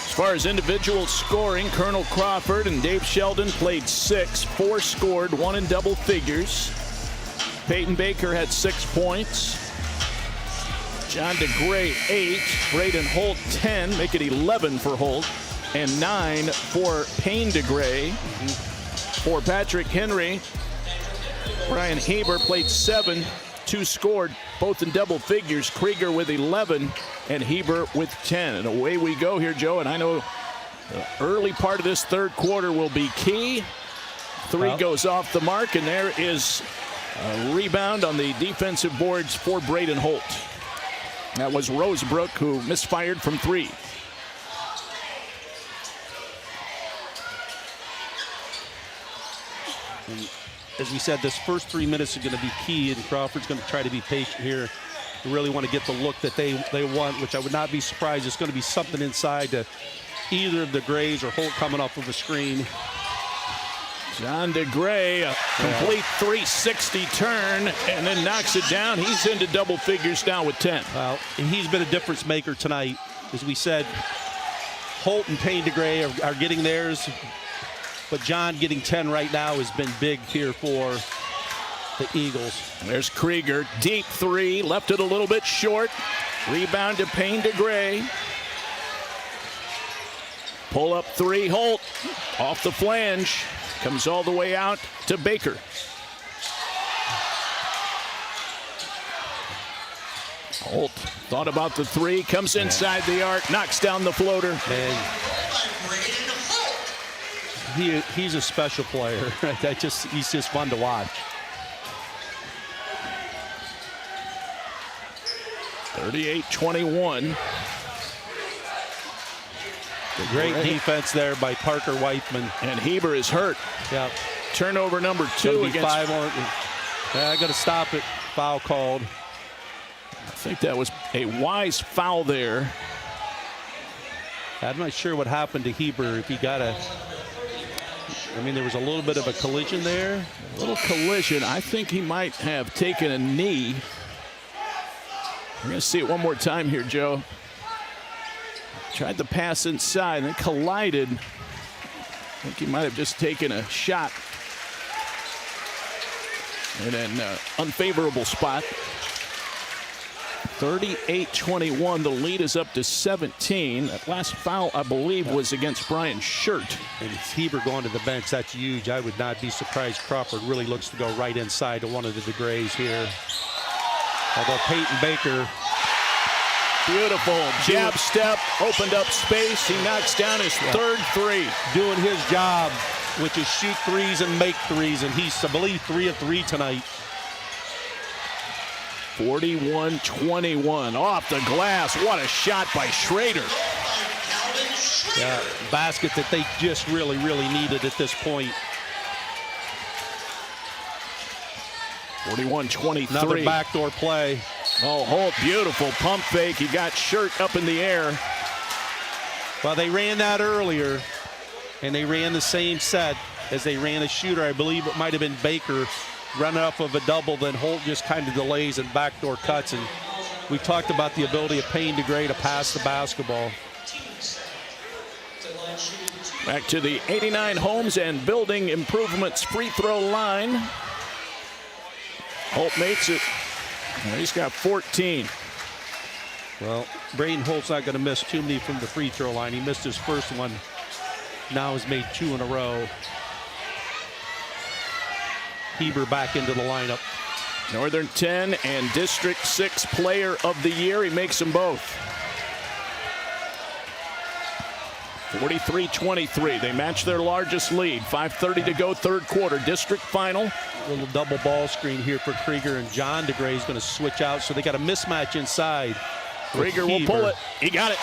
As far as individual scoring, Colonel Crawford and Dave Sheldon played 6. 4 scored, 1 in double figures. Peyton Baker had 6 points. John DeGray 8. Brayden Holt 10, make it 11 for Holt, and 9 for Payne DeGray. For Patrick Henry, Mack Hieber played 7, 2 scored, both in double figures. Krieger with 11 and Hieber with 10. And away we go here, Joe. And I know the early part of this third quarter will be key. 3 goes off the mark, and there is a rebound on the defensive boards for Brayden Holt. That was Rosebrook, who misfired from 3. And as we said, this first 3 minutes are going to be key, and Crawford's going to try to be patient here. They really want to get the look that they want, which I would not be surprised. It's going to be something inside to either of the Grays or Holt coming off of a screen. John DeGray, a complete 360 turn, and then knocks it down. He's into double figures now with 10. Well, and he's been a difference maker tonight. As we said, Holt and Payne DeGray are getting theirs, but John getting 10 right now has been big here for the Eagles. There's Krieger, deep 3, left it a little bit short. Rebound to Payne DeGray. Pull up 3, Holt off the flange. Comes all the way out to Baker. Holt thought about the 3, comes inside the arc, knocks down the floater. And he's a special player. He's just fun to watch. 38-21. Great defense there by Parker Whiteman. And Hieber is hurt. Yeah. Turnover number 2 against. 5 on. I got to stop it. Foul called. I think that was a wise foul there. I'm not sure what happened to Hieber. If he got a. I mean, there was a little bit of a collision there. A little collision. I think he might have taken a knee. We're going to see it one more time here, Joe. Tried to pass inside and then collided. I think he might have just taken a shot in an unfavorable spot. 38-21. The lead is up to 17. That last foul, I believe, was against Brian Shirt. And Hieber going to the bench, that's huge. I would not be surprised. Crawford really looks to go right inside to one of the DeGrays here. Although Peyton Baker. Beautiful jab step, opened up space. He knocks down his third 3. Doing his job, which is shoot 3s and make 3s, and he's, I believe, 3 of 3 tonight. 41-21 off the glass. What a shot by Schrader. Yeah, basket that they just really needed at this point. 41-23. Another backdoor play. Oh, Holt, beautiful pump fake. He got Shirt up in the air. Well, they ran that earlier, and they ran the same set as they ran a shooter. I believe it might have been Baker running off of a double, then Holt just kind of delays and backdoor cuts. And we talked about the ability of Payne DeGray to pass the basketball. Back to the 89 Homes and Building Improvements free throw line. Holt makes it. He's got 14. Well, Brayden Holt's not going to miss too many from the free throw line. He missed his first one. Now has made 2 in a row. Hieber back into the lineup. Northern 10 and District 6 Player of the Year. He makes them both. 43-23. They match their largest lead. 5:30 to go, third quarter. District final. A little double ball screen here for Krieger, and John DeGray is going to switch out, so they got a mismatch inside. Krieger will pull it. He got it.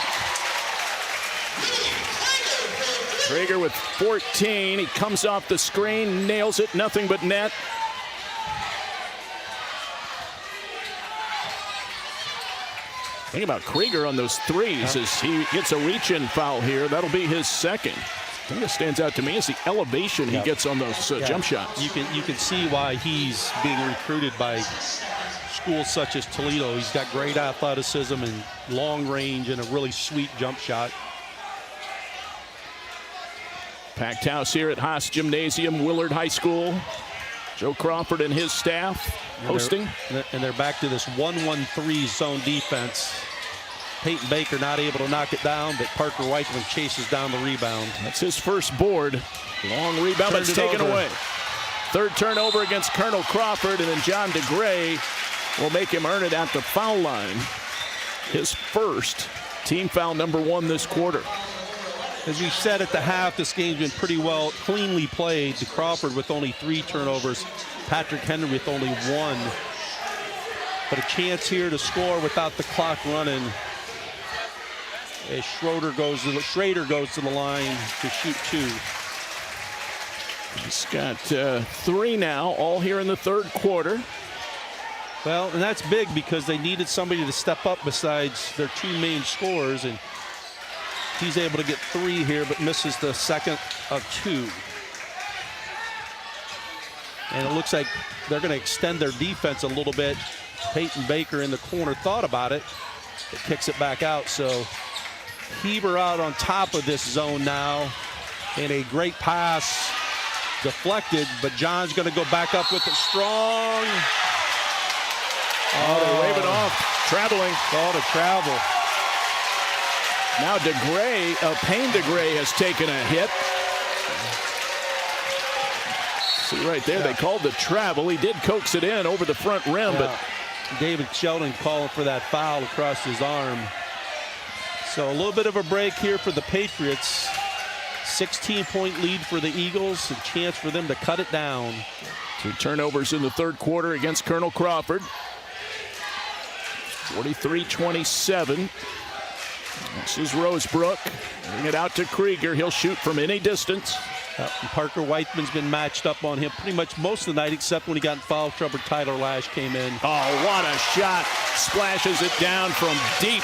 Krieger with 14. He comes off the screen, nails it, nothing but net. Think about Krieger on those threes as he gets a reach-in foul here. That'll be his second. The thing that stands out to me is the elevation he gets on those jump shots. You can see why he's being recruited by schools such as Toledo. He's got great athleticism and long range and a really sweet jump shot. Packed house here at Haas Gymnasium, Willard High School. Joe Crawford and his staff hosting. And they're back to this 1-1-3 zone defense. Peyton Baker not able to knock it down, but Parker Whiteman chases down the rebound. That's his first board. Long rebound, but it's taken away. Third turnover against Colonel Crawford, and then John DeGray will make him earn it at the foul line. His first team foul number 1 this quarter. As we said at the half, this game's been pretty well cleanly played. To Crawford with only 3 turnovers, Patrick Henry with only 1. But a chance here to score without the clock running. As Schrader goes to the line to shoot 2. He's got 3 now, all here in the third quarter. Well, and that's big because they needed somebody to step up besides their 2 main scorers, and he's able to get 3 here, but misses the second of 2. And it looks like they're going to extend their defense a little bit. Peyton Baker in the corner thought about it, but kicks it back out. So Hieber out on top of this zone now, and a great pass deflected, but John's going to go back up with it strong. Oh, they wave it off. Traveling. Call to travel. Now DeGray, Payne DeGray has taken a hit. See right there, they called the travel. He did coax it in over the front rim, but David Sheldon calling for that foul across his arm. So a little bit of a break here for the Patriots. 16-point lead for the Eagles, a chance for them to cut it down. 2 turnovers in the third quarter against Colonel Crawford. 43-27. This is Rosebrook. Bring it out to Krieger. He'll shoot from any distance. Parker Whiteman's been matched up on him pretty much most of the night, except when he got in foul trouble. Tyler Lash came in. Oh, what a shot. Splashes it down from deep.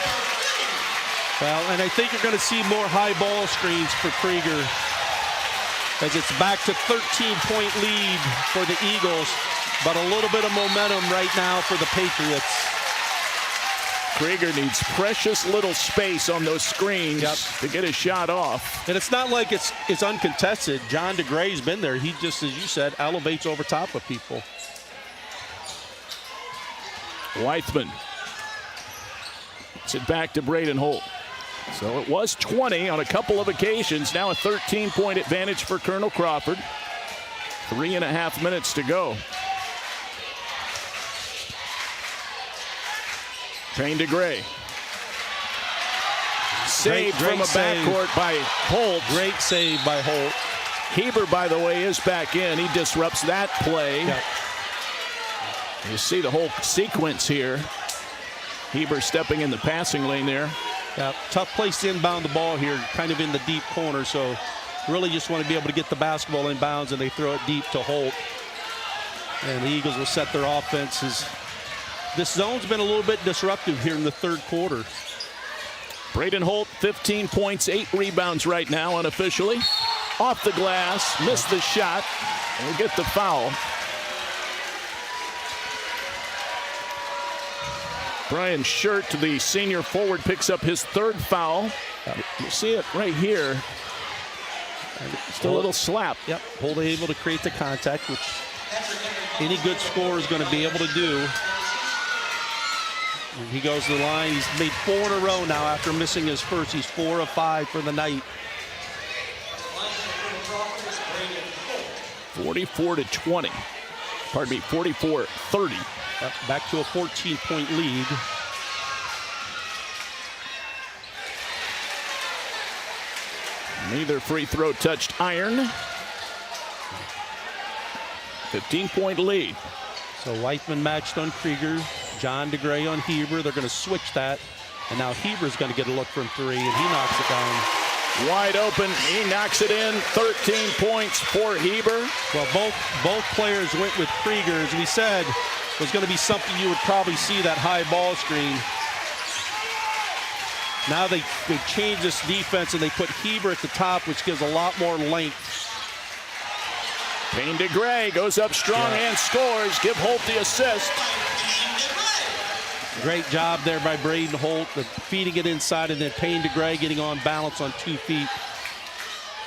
Well, and I think you're going to see more high ball screens for Krieger as it's back to 13-point lead for the Eagles, but a little bit of momentum right now for the Patriots. Krieger needs precious little space on those screens to get his shot off. And it's not like it's uncontested. John DeGray's been there. He just, as you said, elevates over top of people. Weithman. Gets it back to Brayden Holt. So it was 20 on a couple of occasions. Now a 13-point advantage for Colonel Crawford. 3.5 minutes to go. Payne DeGray. Saved from a backcourt by Holt. Great save by Holt. Hieber, by the way, is back in. He disrupts that play. Yep. You see the whole sequence here. Hieber stepping in the passing lane there. Yeah, tough place to inbound the ball here, kind of in the deep corner. So really just want to be able to get the basketball inbounds, and they throw it deep to Holt. And the Eagles will set their offenses. This zone's been a little bit disruptive here in the third quarter. Brayden Holt, 15 points, 8 rebounds right now unofficially. Off the glass, missed the shot, and we'll get the foul. Brian Shirt, the senior forward, picks up his 3rd foul. You see it right here. Just a little slap. Yep, Holt able to create the contact, which any good scorer is going to be able to do. And he goes to the line. He's made 4 in a row now after missing his first. He's 4 of 5 for the night. 44-20. Pardon me, 44-30. Back to a 14-point lead. Neither free throw touched iron. 15-point lead. So Whiteman matched on Krieger. John DeGray on Hieber. They're going to switch that. And now Heber's going to get a look from three, and he knocks it down. Wide open. He knocks it in. 13 points for Hieber. Well, both players went with Krieger. As we said, was going to be something you would probably see, that high ball screen. Now they change this defense, and they put Hieber at the top, which gives a lot more length. Payne DeGray goes up strong and scores. Give Holt the assist. Great job there by Brayden Holt, feeding it inside, and then Payne DeGray getting on balance on 2 feet.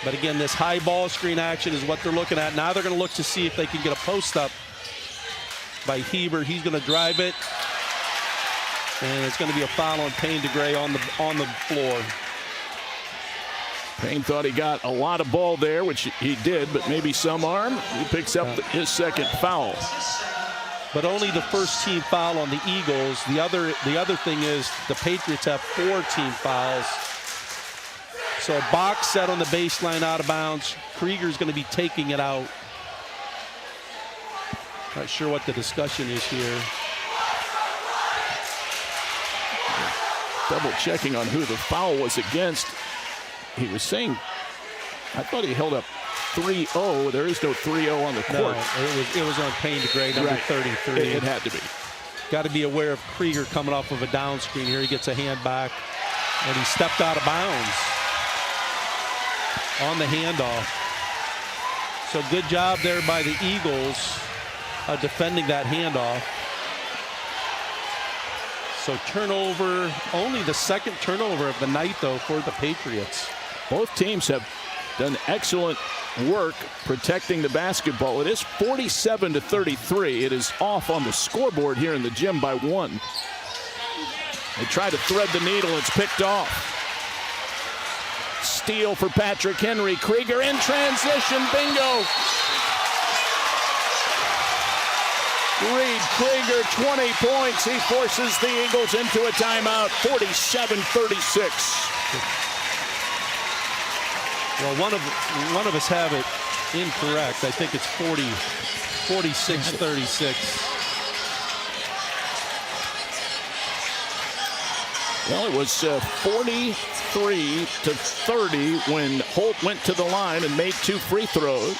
But again, this high ball screen action is what they're looking at. Now they're going to look to see if they can get a post up by Hieber. He's going to drive it, and it's going to be a foul on Payne DeGray on the floor. Payne thought he got a lot of ball there, which he did, but maybe some arm. He picks up his second foul. But only the first team foul on the Eagles. The other thing is the Patriots have 4 team fouls. So a box set on the baseline out of bounds. Krieger's going to be taking it out. Not sure what the discussion is here. Double checking on who the foul was against. He was saying, I thought he held up 3-0. There is no 3-0 on the court. No, it was on Payne DeGray, number 33. It had to be. Got to be aware of Krieger coming off of a down screen here. He gets a hand back, and he stepped out of bounds on the handoff. So good job there by the Eagles defending that handoff. So turnover, only the second turnover of the night, though, for the Patriots. Both teams have done excellent work protecting the basketball. It is 47-33. It is off on the scoreboard here in the gym by 1. They try to thread the needle. It's picked off. Steal for Patrick Henry. Krieger in transition. Bingo. Reed Krieger, 20 points. He forces the Eagles into a timeout. 47-36. Well, one of us have it incorrect. I think it's 46-36. Well, it was 43-30 when Holt went to the line and made 2 free throws.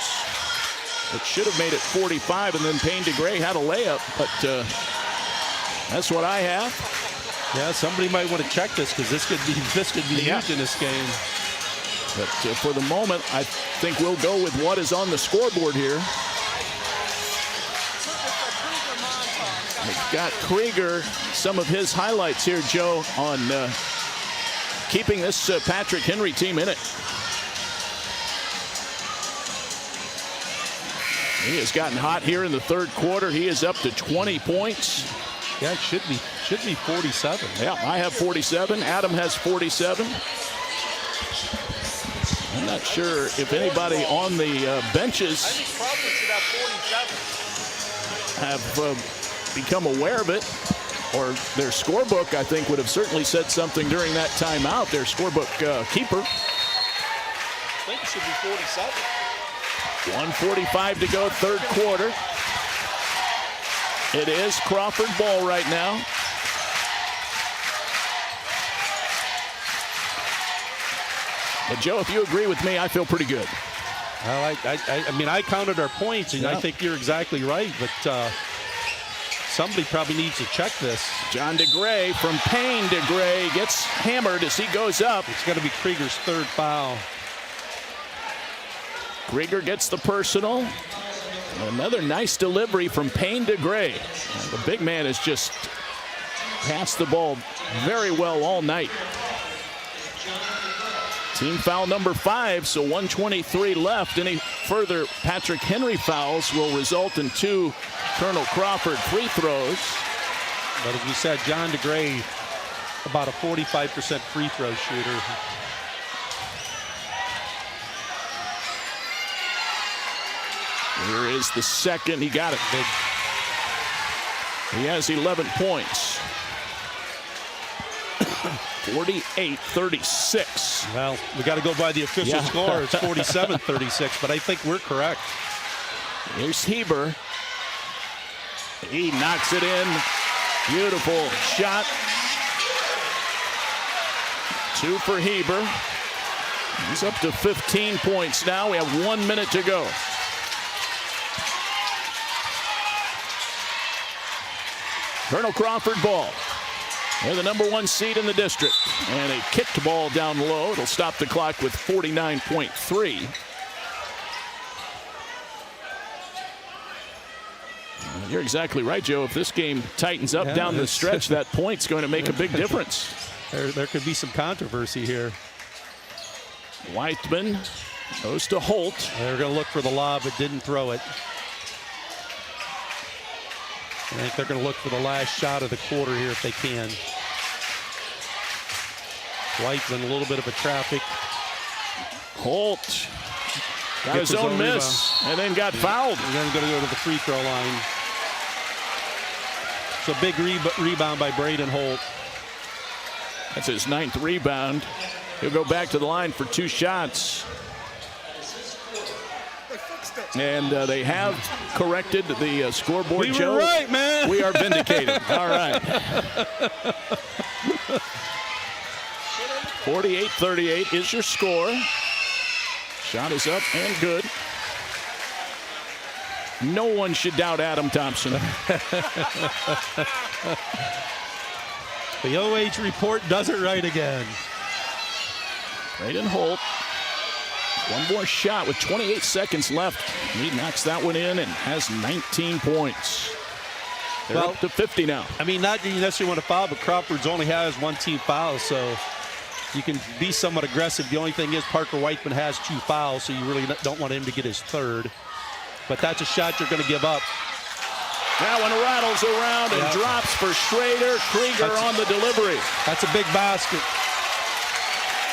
It should have made it 45, and then Payne DeGray had a layup, but that's what I have. Yeah, somebody might want to check this, because this could be huge in this game. But for the moment, I think we'll go with what is on the scoreboard here. We've got Krieger, some of his highlights here, Joe, on keeping this Patrick Henry team in it. He has gotten hot here in the third quarter. He is up to 20 points. Yeah, it should be 47. Yeah, I have 47. Adam has 47. I'm not sure if anybody on the benches have become aware of it, or their scorebook, I think, would have certainly said something during that timeout. Their scorebook keeper. I think it should be 47. 1:45 to go, third quarter. It is Crawford ball right now. But Joe, if you agree with me, I feel pretty good. Well, I mean, I counted our points, and I think you're exactly right, but somebody probably needs to check this. John DeGray from Payne DeGray gets hammered as he goes up. It's going to be Krieger's third foul. Krieger gets the personal. Another nice delivery from Payne DeGray. The big man has just passed the ball very well all night. Team foul number 5, so 1:23 left. Any further Patrick Henry fouls will result in 2 Colonel Crawford free throws. But as we said, John DeGray, about a 45% free throw shooter. Here is the second. He got it big. He has 11 points. 48-36. Well, we got to go by the official score. It's 47-36, but I think we're correct. Here's Hieber. He knocks it in. Beautiful shot. 2 for Hieber. He's up to 15 points now. We have 1 minute to go. Colonel Crawford ball. They're the #1 seed in the district. And a kicked ball down low. It'll stop the clock with 49.3. You're exactly right, Joe. If this game tightens up down the stretch, that point's going to make a big difference. There could be some controversy here. Whiteman goes to Holt. They're going to look for the lob, but didn't throw it. I think they're going to look for the last shot of the quarter here if they can. Whiteman, a little bit of a traffic. Holt got his own miss and then got fouled. And then going to go to the free throw line. It's a big rebound by Brayden Holt. That's his 9th rebound. He'll go back to the line for 2 shots. And they have corrected the scoreboard, we Joe. Were right, man. We are vindicated. All right. 48-38 is your score. Shot is up and good. No one should doubt Adam Thompson. The OH report does it right again. Brayden Holt. One more shot with 28 seconds left. He knocks that one in and has 19 points. They're up to 50 now. I mean, not that you necessarily want to foul, but Crawford's only has 1 team foul, so you can be somewhat aggressive. The only thing is Parker Whiteman has 2 fouls, so you really don't want him to get his 3rd. But that's a shot you're going to give up. That one rattles around and drops for Schrader. Krieger on the delivery. That's a big basket.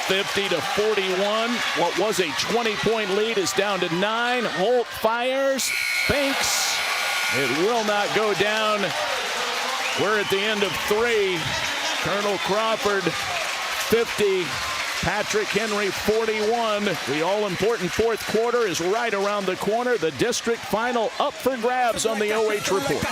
50-41. What was a 20-point lead is down to 9. Holt fires, banks. It will not go down. We're at the end of 3. Colonel Crawford 50. Patrick Henry 41. The all-important 4th quarter is right around the corner. The district final up for grabs on the OH report.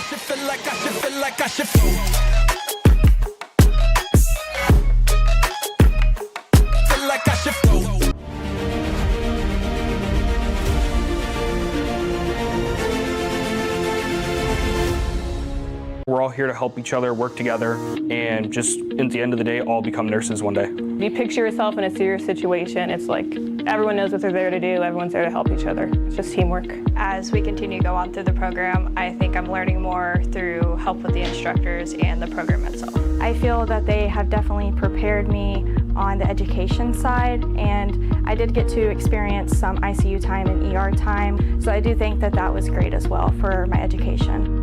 We're all here to help each other, work together, and just at the end of the day, all become nurses one day. If you picture yourself in a serious situation, it's like everyone knows what they're there to do, everyone's there to help each other. It's just teamwork. As we continue to go on through the program, I think I'm learning more through help with the instructors and the program itself. I feel that they have definitely prepared me on the education side, and I did get to experience some ICU time and ER time, so I do think that that was great as well for my education.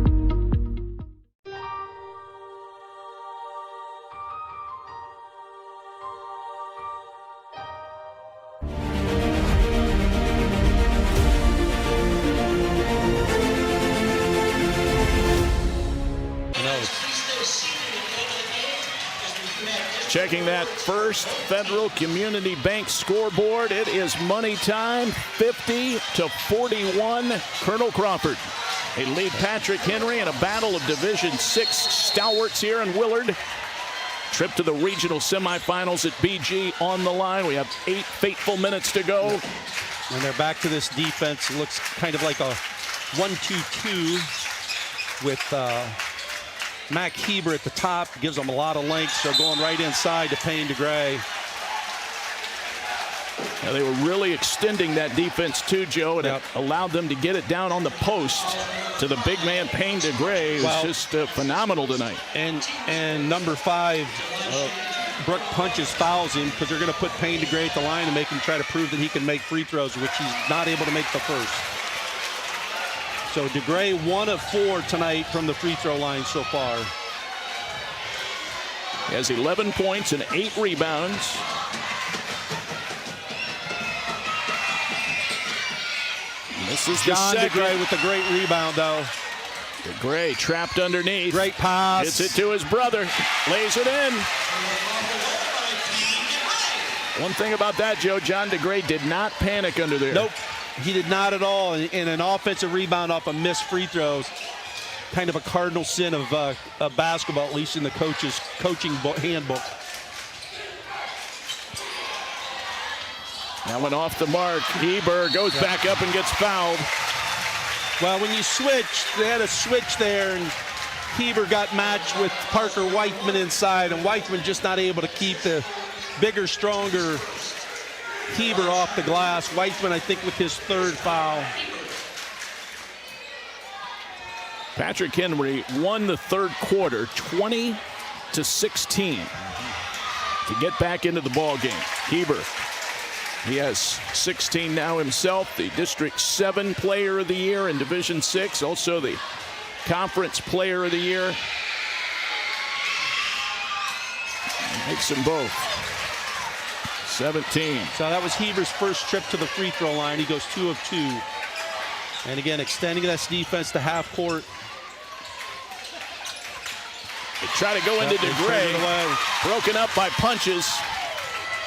Checking that First Federal Community Bank scoreboard. It is money time, 50-41. Colonel Crawford. They lead Patrick Henry in a battle of Division VI stalwarts here in Willard. Trip to the regional semifinals at BG on the line. We have 8 fateful minutes to go. And they're back to this defense. It looks kind of like a 1-2-2 with Mack Hieber at the top. Gives them a lot of length. They're going right inside to Payne DeGray. Now they were really extending that defense too, Joe, and it allowed them to get it down on the post to the big man Payne DeGray. It was just phenomenal tonight. And number 5, Brooke Punches fouls him because they're going to put Payne DeGray at the line and make him try to prove that he can make free throws, which he's not able to make the first. So DeGray 1 of 4 tonight from the free throw line so far. He has 11 points and 8 rebounds. This is John DeGray with a great rebound, though. DeGray trapped underneath. Great pass. Gets it to his brother. Lays it in. One thing about that, Joe, John DeGray did not panic under there. Nope, he did not at all. And an offensive rebound off of missed free throws, kind of a cardinal sin of basketball, at least in the coaching handbook. That went off the mark. Hieber goes back up and gets fouled. Well, when you switch, they had a switch there, and Hieber got matched with Parker Whiteman inside, and Whiteman just not able to keep the bigger, stronger Hieber off the glass. Whiteman, I think, with his third foul. Patrick Henry won the third quarter 20-16 to get back into the ball game. Hieber, he has 16 now himself, the District 7 Player of the Year in Division 6, also the Conference Player of the Year. Makes them both. 17. So that was Hieber's first trip to the free throw line. He goes 2 of 2. And again, extending that defense to half court. They try to go into DeGray. Broken up by punches.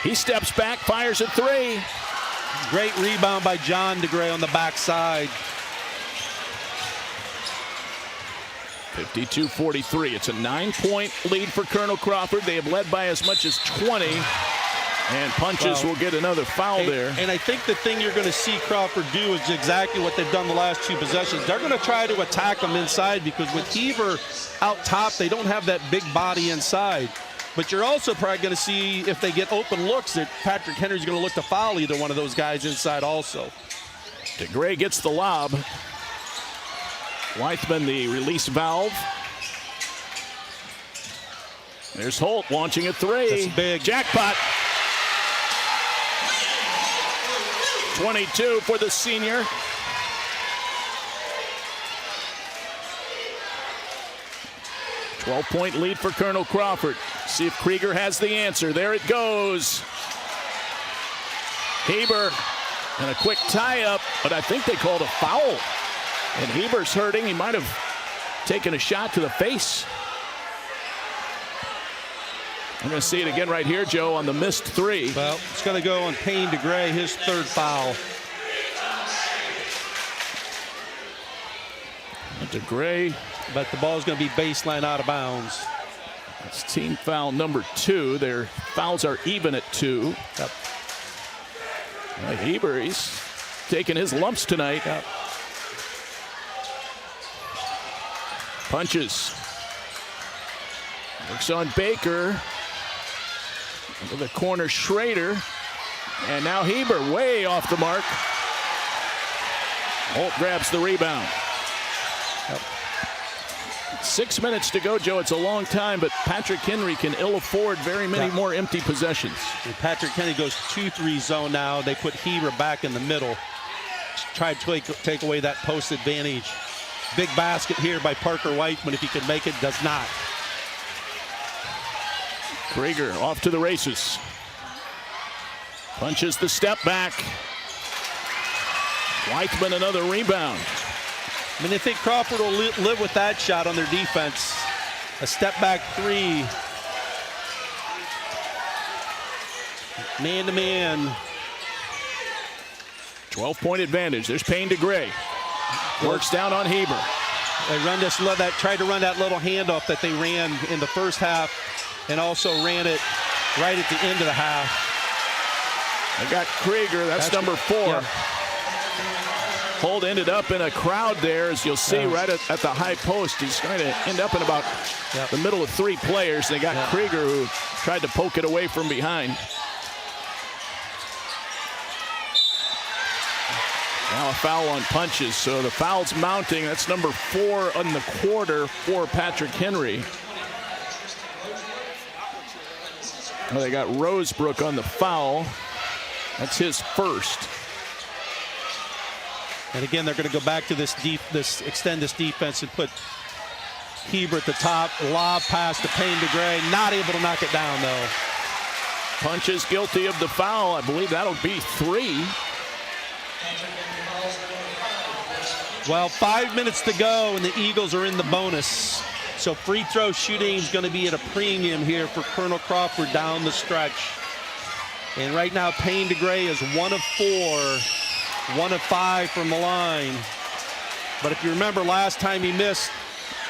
He steps back, fires a three. Great rebound by John DeGray on the backside. 52-43. It's a 9-point lead for Colonel Crawford. They have led by as much as 20. And punches will get another foul there. And I think the thing you're going to see Crawford do is exactly what they've done the last 2 possessions. They're going to try to attack him inside, because with Hieber out top, they don't have that big body inside. But you're also probably going to see, if they get open looks, that Patrick Henry's going to look to foul either one of those guys inside also. DeGray gets the lob. Whiteman, the release valve. There's Holt launching a three. That's big. Jackpot. 22 for the senior. .12-point lead for Colonel Crawford. See if Krieger has the answer. There it goes. Hieber and a quick tie-up, but I think they called a foul. And Hieber's hurting. He might have taken a shot to the face. I'm going to see it again right here, Joe, on the missed three. Well, it's going to go on Payne DeGray, his third foul. DeGray. But the ball's going to be baseline out of bounds. That's team foul number 2. Their fouls are even at 2. Yep. Hieber, he's taking his lumps tonight. Yep. Punches. Works on Baker. Into the corner, Schrader. And now Hieber way off the mark. Holt grabs the rebound. Yep. 6 minutes to go, Joe. It's a long time, but Patrick Henry can ill afford very many more empty possessions. And Patrick Henry goes 2-3 zone now. They put Hieber back in the middle. Try to take away that post advantage. Big basket here by Parker Whiteman. If he can make it, does not. Krieger off to the races. Punches the step back. Whiteman another rebound. I mean, I think Crawford will live with that shot on their defense. A step back three. Man to man. 12-point advantage. There's Payne DeGray. Works down on Hieber. They tried to run that little handoff that they ran in the first half, and also ran it right at the end of the half. They got Krieger. That's number 4. Yeah. Holt ended up in a crowd there, as you'll see right at the high post. He's going to end up in about the middle of 3 players. They got Krieger, who tried to poke it away from behind. Now a foul on punches, so the foul's mounting. That's number 4 on the quarter for Patrick Henry. Well, they got Rosebrook on the foul. That's his first. And again, they're going to go back to extend this defense and put Hieber at the top. Lob pass to Payne DeGray. Not able to knock it down, though. Punches guilty of the foul. I believe that'll be 3. Well, 5 minutes to go, and the Eagles are in the bonus. So free throw shooting is going to be at a premium here for Colonel Crawford down the stretch. And right now, Payne DeGray is 1 of 4, 1 of 5 from the line. But if you remember last time he missed,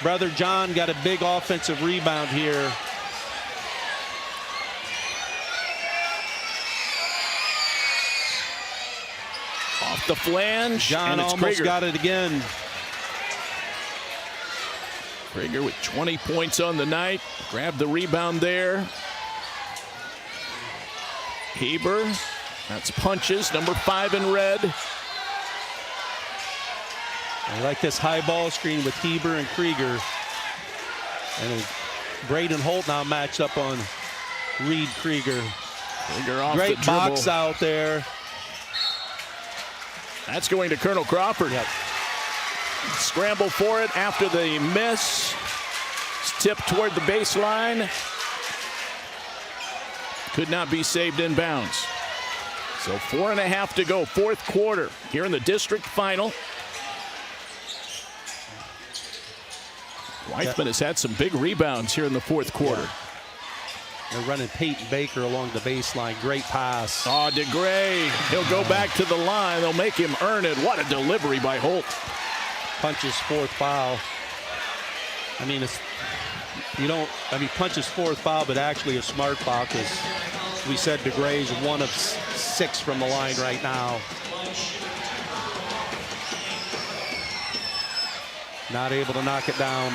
Brother John got a big offensive rebound here. Off the flange. John and it's almost Krieger. got it again. Krieger with 20 points on the night. Grabbed the rebound there. Hieber. That's punches. Number 5 in red. I like this high ball screen with Hieber and Krieger. And Brayden Holt now matched up on Reed Krieger. Krieger off Great the dribble. box out there. That's going to Colonel Crawford. Yep. Scramble for it after the miss. It's tipped toward the baseline. Could not be saved in bounds. So 4.5 to go, fourth quarter here in the district final. Weithman has had some big rebounds here in the fourth quarter. They're running Peyton Baker along the baseline. Great pass. Oh, DeGray. He'll go back to the line. They'll make him earn it. What a delivery by Holt. Punches 4th foul. I mean, it's punches 4th foul, but actually a smart foul because we said DeGray's 1 of 6 from the line right now. Not able to knock it down.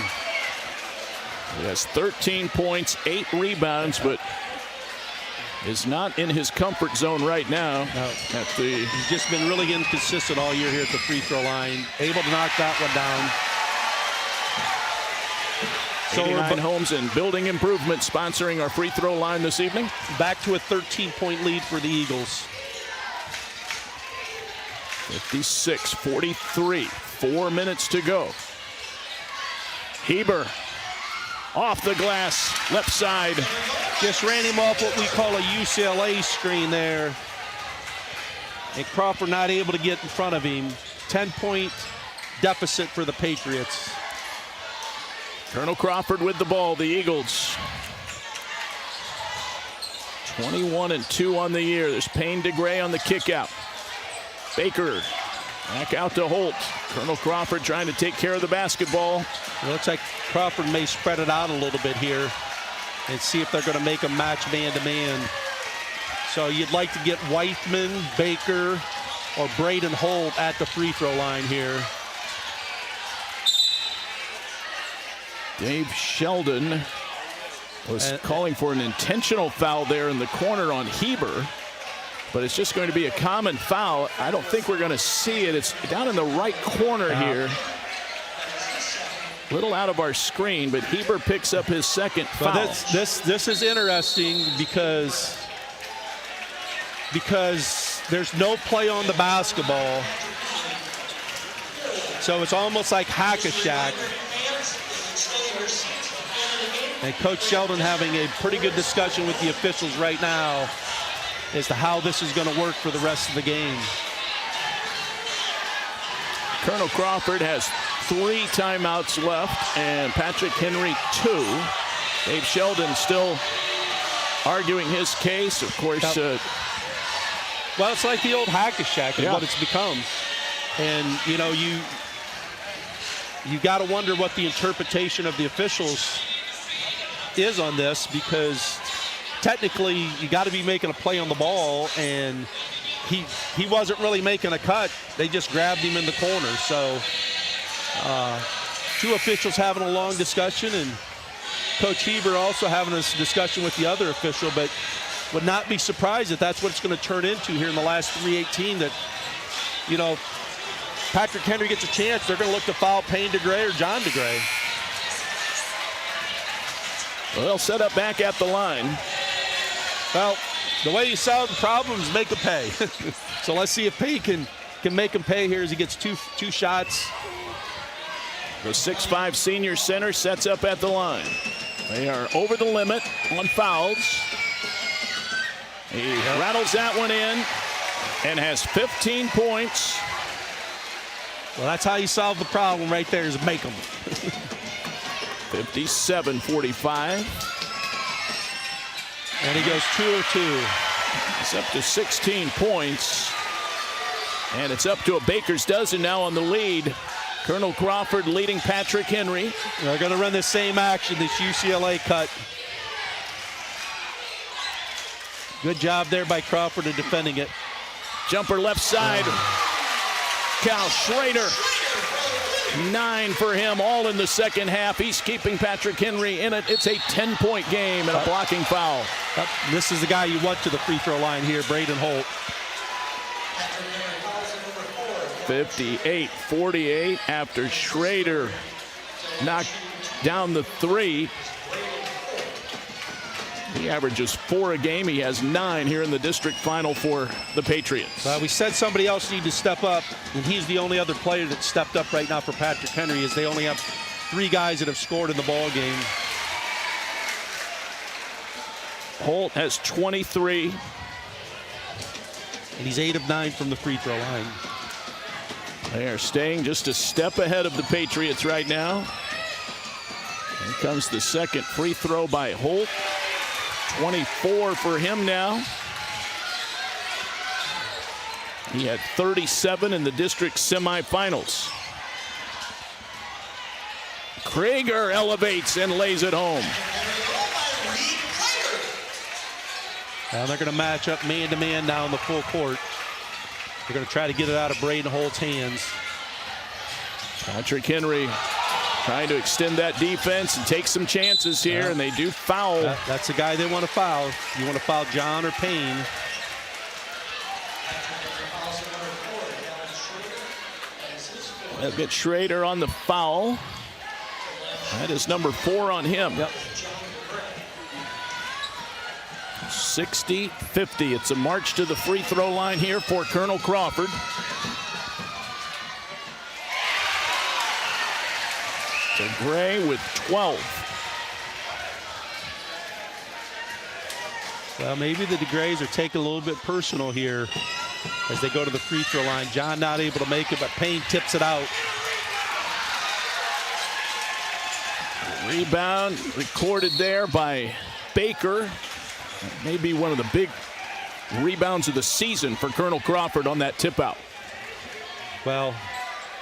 He has 13 points, 8 rebounds, but is not in his comfort zone right now. No. He's just been really inconsistent all year here at the free throw line. Able to knock that one down. 89 Homes and Building Improvement sponsoring our free throw line this evening. Back to a 13-point lead for the Eagles. 56-43, 4 minutes to go. Hieber off the glass, left side. Just ran him off what we call a UCLA screen there. And Crawford not able to get in front of him. 10-point deficit for the Patriots. Colonel Crawford with the ball, the Eagles. 21-2 on the year. There's Payne DeGray on the kick out. Baker back out to Holt. Colonel Crawford trying to take care of the basketball. It looks like Crawford may spread it out a little bit here and see if they're going to make a match man-to-man. So you'd like to get Weithman, Baker, or Brayden Holt at the free throw line here. Dave Sheldon was calling for an intentional foul there in the corner on Hieber, but it's just going to be a common foul. I don't think we're going to see it. It's down in the right corner here. A little out of our screen, but Hieber picks up his second foul. Well, this is interesting because there's no play on the basketball. So it's almost like hack-a-shack. And Coach Sheldon having a pretty good discussion with the officials right now as to how this is going to work for the rest of the game. Colonel Crawford has 3 timeouts left and Patrick Henry 2. Dave Sheldon still arguing his case. Of course, well, it's like the old hack-a-shack is what it's become. And, you know, you got to wonder what the interpretation of the officials is on this, because technically you got to be making a play on the ball, and he wasn't really making a cut. They just grabbed him in the corner. So 2 officials having a long discussion, and Coach Hieber also having a discussion with the other official, but would not be surprised if that's what it's going to turn into here in the last 3:18, that, you know, Patrick Henry gets a chance, they're going to look to foul Payne DeGray or John DeGray. Well, they'll set up back at the line. Well, the way you solve the problems, make them pay. So let's see if Payne can make him pay here as he gets two shots. The 6'5" senior center sets up at the line. They are over the limit on fouls. He rattles that one in and has 15 points. Well, that's how you solve the problem right there, is make them. 57-45. And he goes 2 of 2. He's up to 16 points. And it's up to a baker's dozen now on the lead. Colonel Crawford leading Patrick Henry. They're going to run the same action, this UCLA cut. Good job there by Crawford in defending it. Jumper left side. Cal Schrader. 9 for him, all in the second half. He's keeping Patrick Henry in it. It's a 10-point game and a blocking foul. This is the guy you want to the free throw line here, Brayden Holt. 58-48 after Schrader knocked down the three. He averages 4 a game. He has 9 here in the district final for the Patriots. We said somebody else needed to step up, and he's the only other player that stepped up right now for Patrick Henry, as they only have 3 guys that have scored in the ball game. Holt has 23. And he's 8 of 9 from the free throw line. They are staying just a step ahead of the Patriots right now. Here comes the second free throw by Holt. 24 for him now. He had 37 in the district semifinals. Krieger elevates and lays it home. Now they're going to match up man-to-man now in the full court. They're going to try to get it out of Brayden Holt's hands. Patrick Henry trying to extend that defense and take some chances here, and they do foul. That's the guy they want to foul. You want to foul John or Payne. They'll get Schrader on the foul. That is number 4 on him. Yep. 60-50. It's a march to the free throw line here for Colonel Crawford. To Gray with 12. Well, maybe the DeGrays are taking a little bit personal here as they go to the free throw line. John not able to make it, but Payne tips it out. Rebound recorded there by Baker. Maybe one of the big rebounds of the season for Colonel Crawford on that tip out. Well,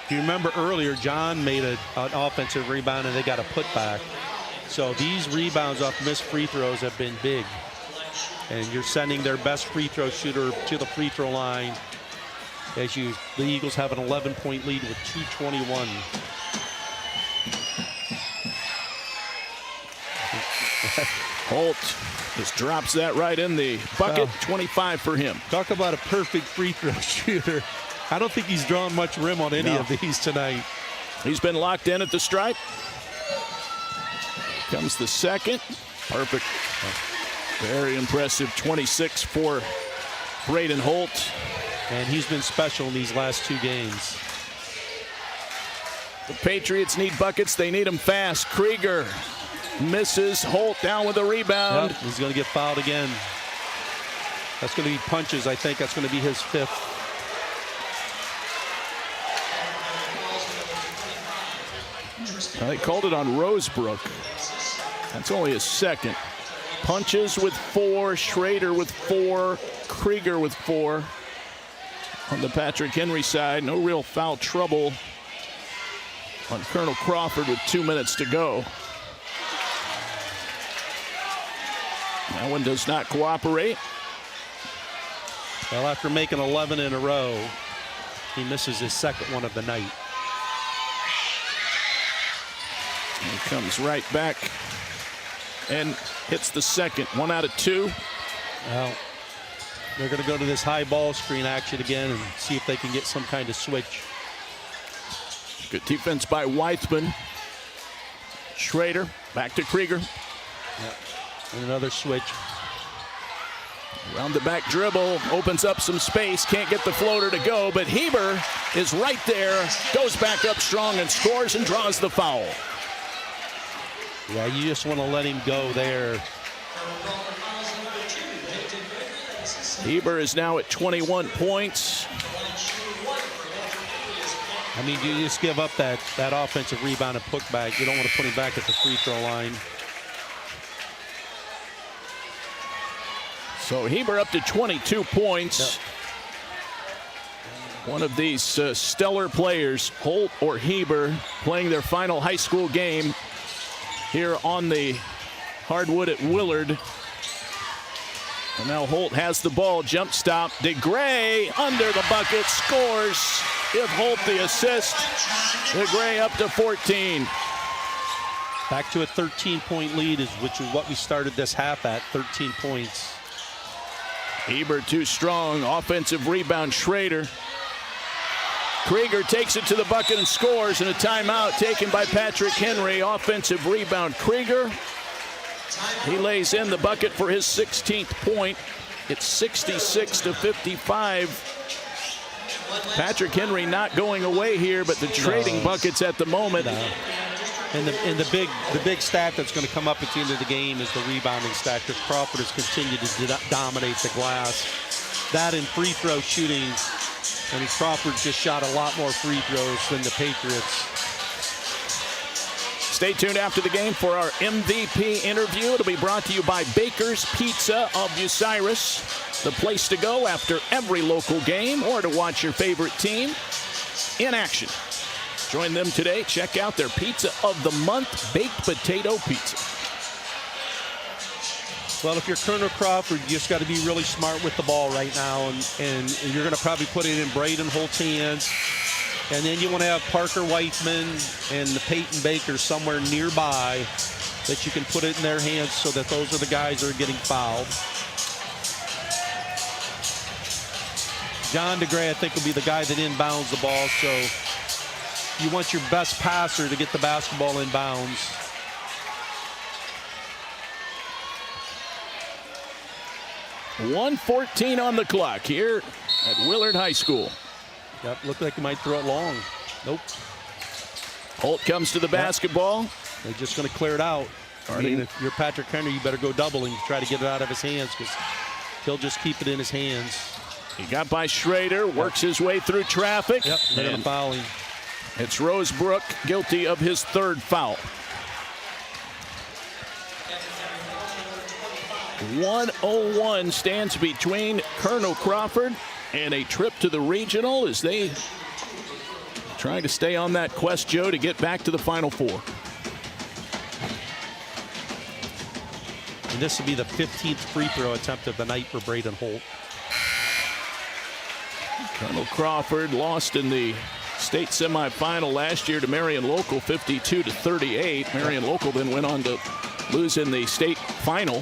if you remember earlier, John made an offensive rebound and they got a putback. So these rebounds off missed free throws have been big. And you're sending their best free throw shooter to the free throw line as the Eagles have an 11-point lead with 2:21. Holt just drops that right in the bucket. 25 for him. Talk about a perfect free throw shooter. I don't think he's drawn much rim on any of these tonight. He's been locked in at the stripe. Comes the second. Perfect. Very impressive. 26 for Brayden Holt. And he's been special in these last 2 games. The Patriots need buckets. They need them fast. Krieger misses. Holt down with a rebound. Yep, he's going to get fouled again. That's going to be punches. I think that's going to be his 5th. They called it on Rosebrook. That's only his 2nd. Punches with 4, Schrader with 4, Krieger with 4. On the Patrick Henry side, no real foul trouble on Colonel Crawford with 2 minutes to go. That one does not cooperate. Well, after making 11 in a row, he misses his 2nd one of the night. He comes right back and hits the 2nd. 1 out of 2. Well, they're going to go to this high ball screen action again and see if they can get some kind of switch. Good defense by Weithman. Schrader back to Krieger. Yep. And another switch. Around the back dribble, opens up some space, can't get the floater to go, but Hieber is right there, goes back up strong and scores and draws the foul. Yeah, you just want to let him go there. Hieber is now at 21 points. I mean, you just give up that offensive rebound and putback. You don't want to put him back at the free throw line. So Hieber up to 22 points. One of these stellar players, Holt or Hieber, playing their final high school game here on the hardwood at Willard. And now Holt has the ball, jump stop. DeGray under the bucket, scores. Give Holt the assist. DeGray up to 14. Back to a 13-point lead, which is what we started this half at, 13 points. Hieber too strong. Offensive rebound, Schrader. Krieger takes it to the bucket and scores, and a timeout taken by Patrick Henry. Offensive rebound, Krieger. He lays in the bucket for his 16th point. It's 66-55. Patrick Henry not going away here, but the trading buckets at the moment. And the big stat that's going to come up at the end of the game is the rebounding stat, because Crawford has continued to dominate the glass. That and free throw shooting. I mean, Crawford just shot a lot more free throws than the Patriots. Stay tuned after the game for our MVP interview. It'll be brought to you by Baker's Pizza of Bucyrus, the place to go after every local game or to watch your favorite team in action. Join them today. Check out their Pizza of the Month baked potato pizza. Well, if you're Colonel Crawford, you just got to be really smart with the ball right now, and you're going to probably put it in Brayden Holt's hands. And then you want to have Parker Weithman and the Peyton Baker somewhere nearby that you can put it in their hands, so that those are the guys that are getting fouled. John DeGray, I think, will be the guy that inbounds the ball, so you want your best passer to get the basketball inbounds. .114 on the clock here at Willard High School. Yep, looked like he might throw it long. Nope. Holt comes to the basketball. They're just going to clear it out. I mean, if you're Patrick Henry, you better go doubling to try to get it out of his hands, because he'll just keep it in his hands. He got by Schrader, works his way through traffic. Yep, they're going to foul him. It's Rosebrook, guilty of his third foul. 101 stands between Colonel Crawford and a trip to the regional as they try to stay on that quest, Joe, to get back to the Final Four. And this will be the 15th free throw attempt of the night for Brayden Holt. Colonel Crawford lost in the state semifinal last year to Marion Local, 52-38. Marion Local then went on to lose in the state final.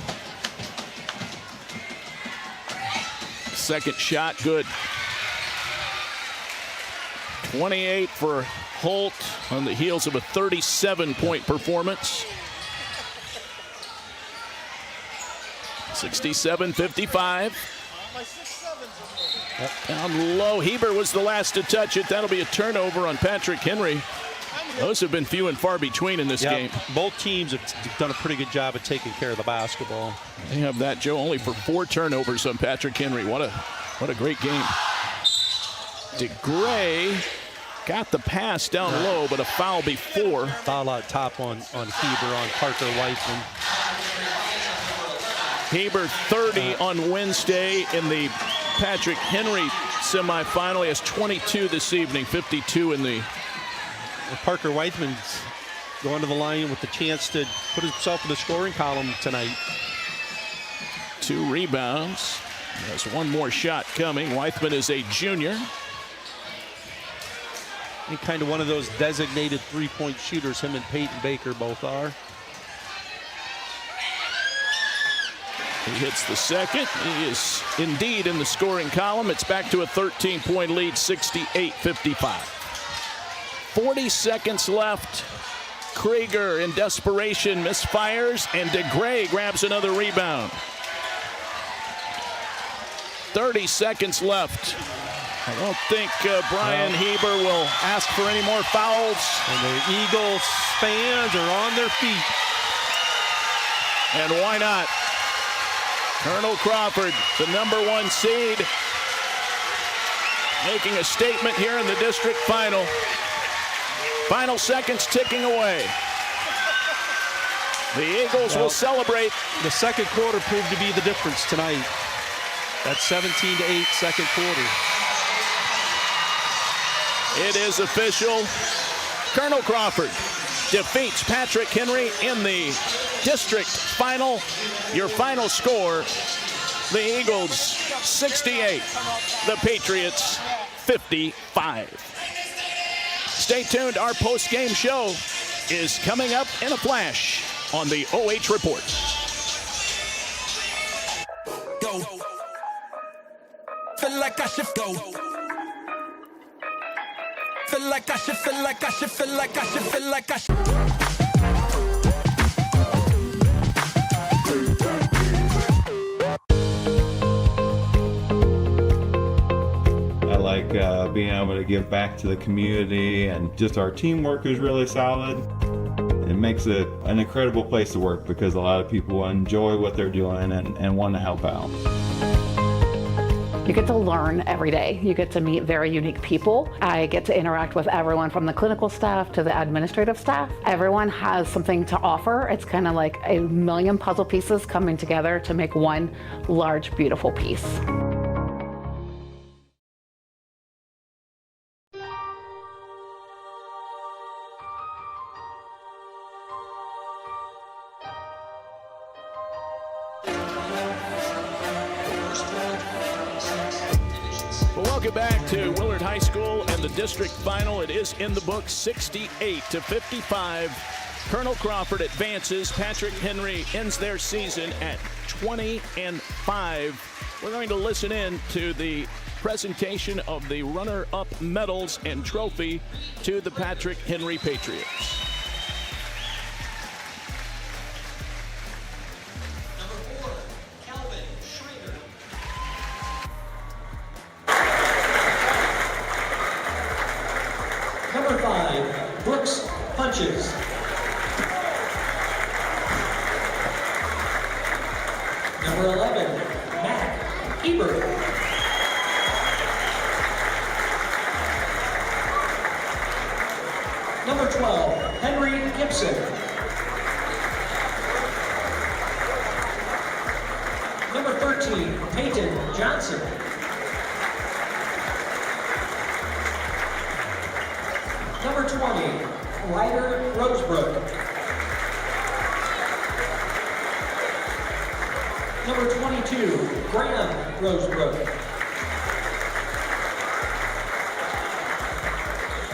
Second shot, good. 28 for Holt on the heels of a 37-point performance. 67-55. Down low, Hieber was the last to touch it. That'll be a turnover on Patrick Henry. Those have been few and far between in this game. Both teams have done a pretty good job of taking care of the basketball. They have that, Joe, only for 4 turnovers on Patrick Henry. What a great game. DeGray got the pass down low, but a foul before. Foul out top on Hieber on Parker Weithman. Hieber 30 on Wednesday in the Patrick Henry semifinal. He has 22 this evening, 52 in the. Parker Weithman's going to the line with the chance to put himself in the scoring column tonight. 2 rebounds. There's one more shot coming. Weithman is a junior. And kind of one of those designated three-point shooters, him and Peyton Baker both are. He hits the second. He is indeed in the scoring column. It's back to a 13-point lead, 68-55. 40 seconds left. Krieger in desperation misfires, and DeGray grabs another rebound. 30 seconds left. I don't think Brayden Hieber will ask for any more fouls. And the Eagles fans are on their feet. And why not? Colonel Crawford, the #1 seed, making a statement here in the district final. Final seconds ticking away. The Eagles will celebrate. The second quarter proved to be the difference tonight. That's 17-8 second quarter. It is official. Colonel Crawford defeats Patrick Henry in the district final. Your final score, the Eagles 68, the Patriots 55. Stay tuned. Our post-game show is coming up in a flash on the OH Report. Go. Feel like I should go. Feel like I should, feel like I should, feel like I should, feel like I should. I like being able to give back to the community, and just our teamwork is really solid. It makes it an incredible place to work because a lot of people enjoy what they're doing and want to help out. You get to learn every day. You get to meet very unique people. I get to interact with everyone from the clinical staff to the administrative staff. Everyone has something to offer. It's kind of like a million puzzle pieces coming together to make one large, beautiful piece. Well, welcome back to Willard High School and the district final. It is in the books, 68-55. Colonel Crawford advances. Patrick Henry ends their season at 20-5. We're going to listen in to the presentation of the runner-up medals and trophy to the Patrick Henry Patriots. Number 5, Brooks Punches. Number 11, Mack Hieber. Number 12, Henry Gibson. Number 13, Peyton Johnson. Number 20, Ryder Rosebrook. Number 22, Graham Rosebrook.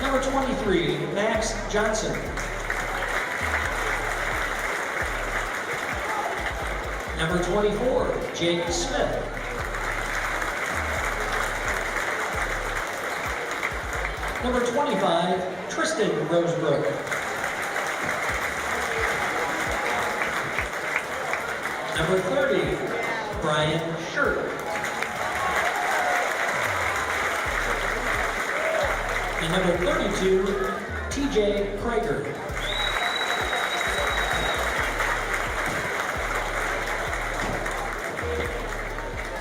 Number 23, Max Johnson. Number 24, Jake Smith. Number 25, Tristan Rosebrook. Number 30, Brian Shirt. And number 32, TJ Krager.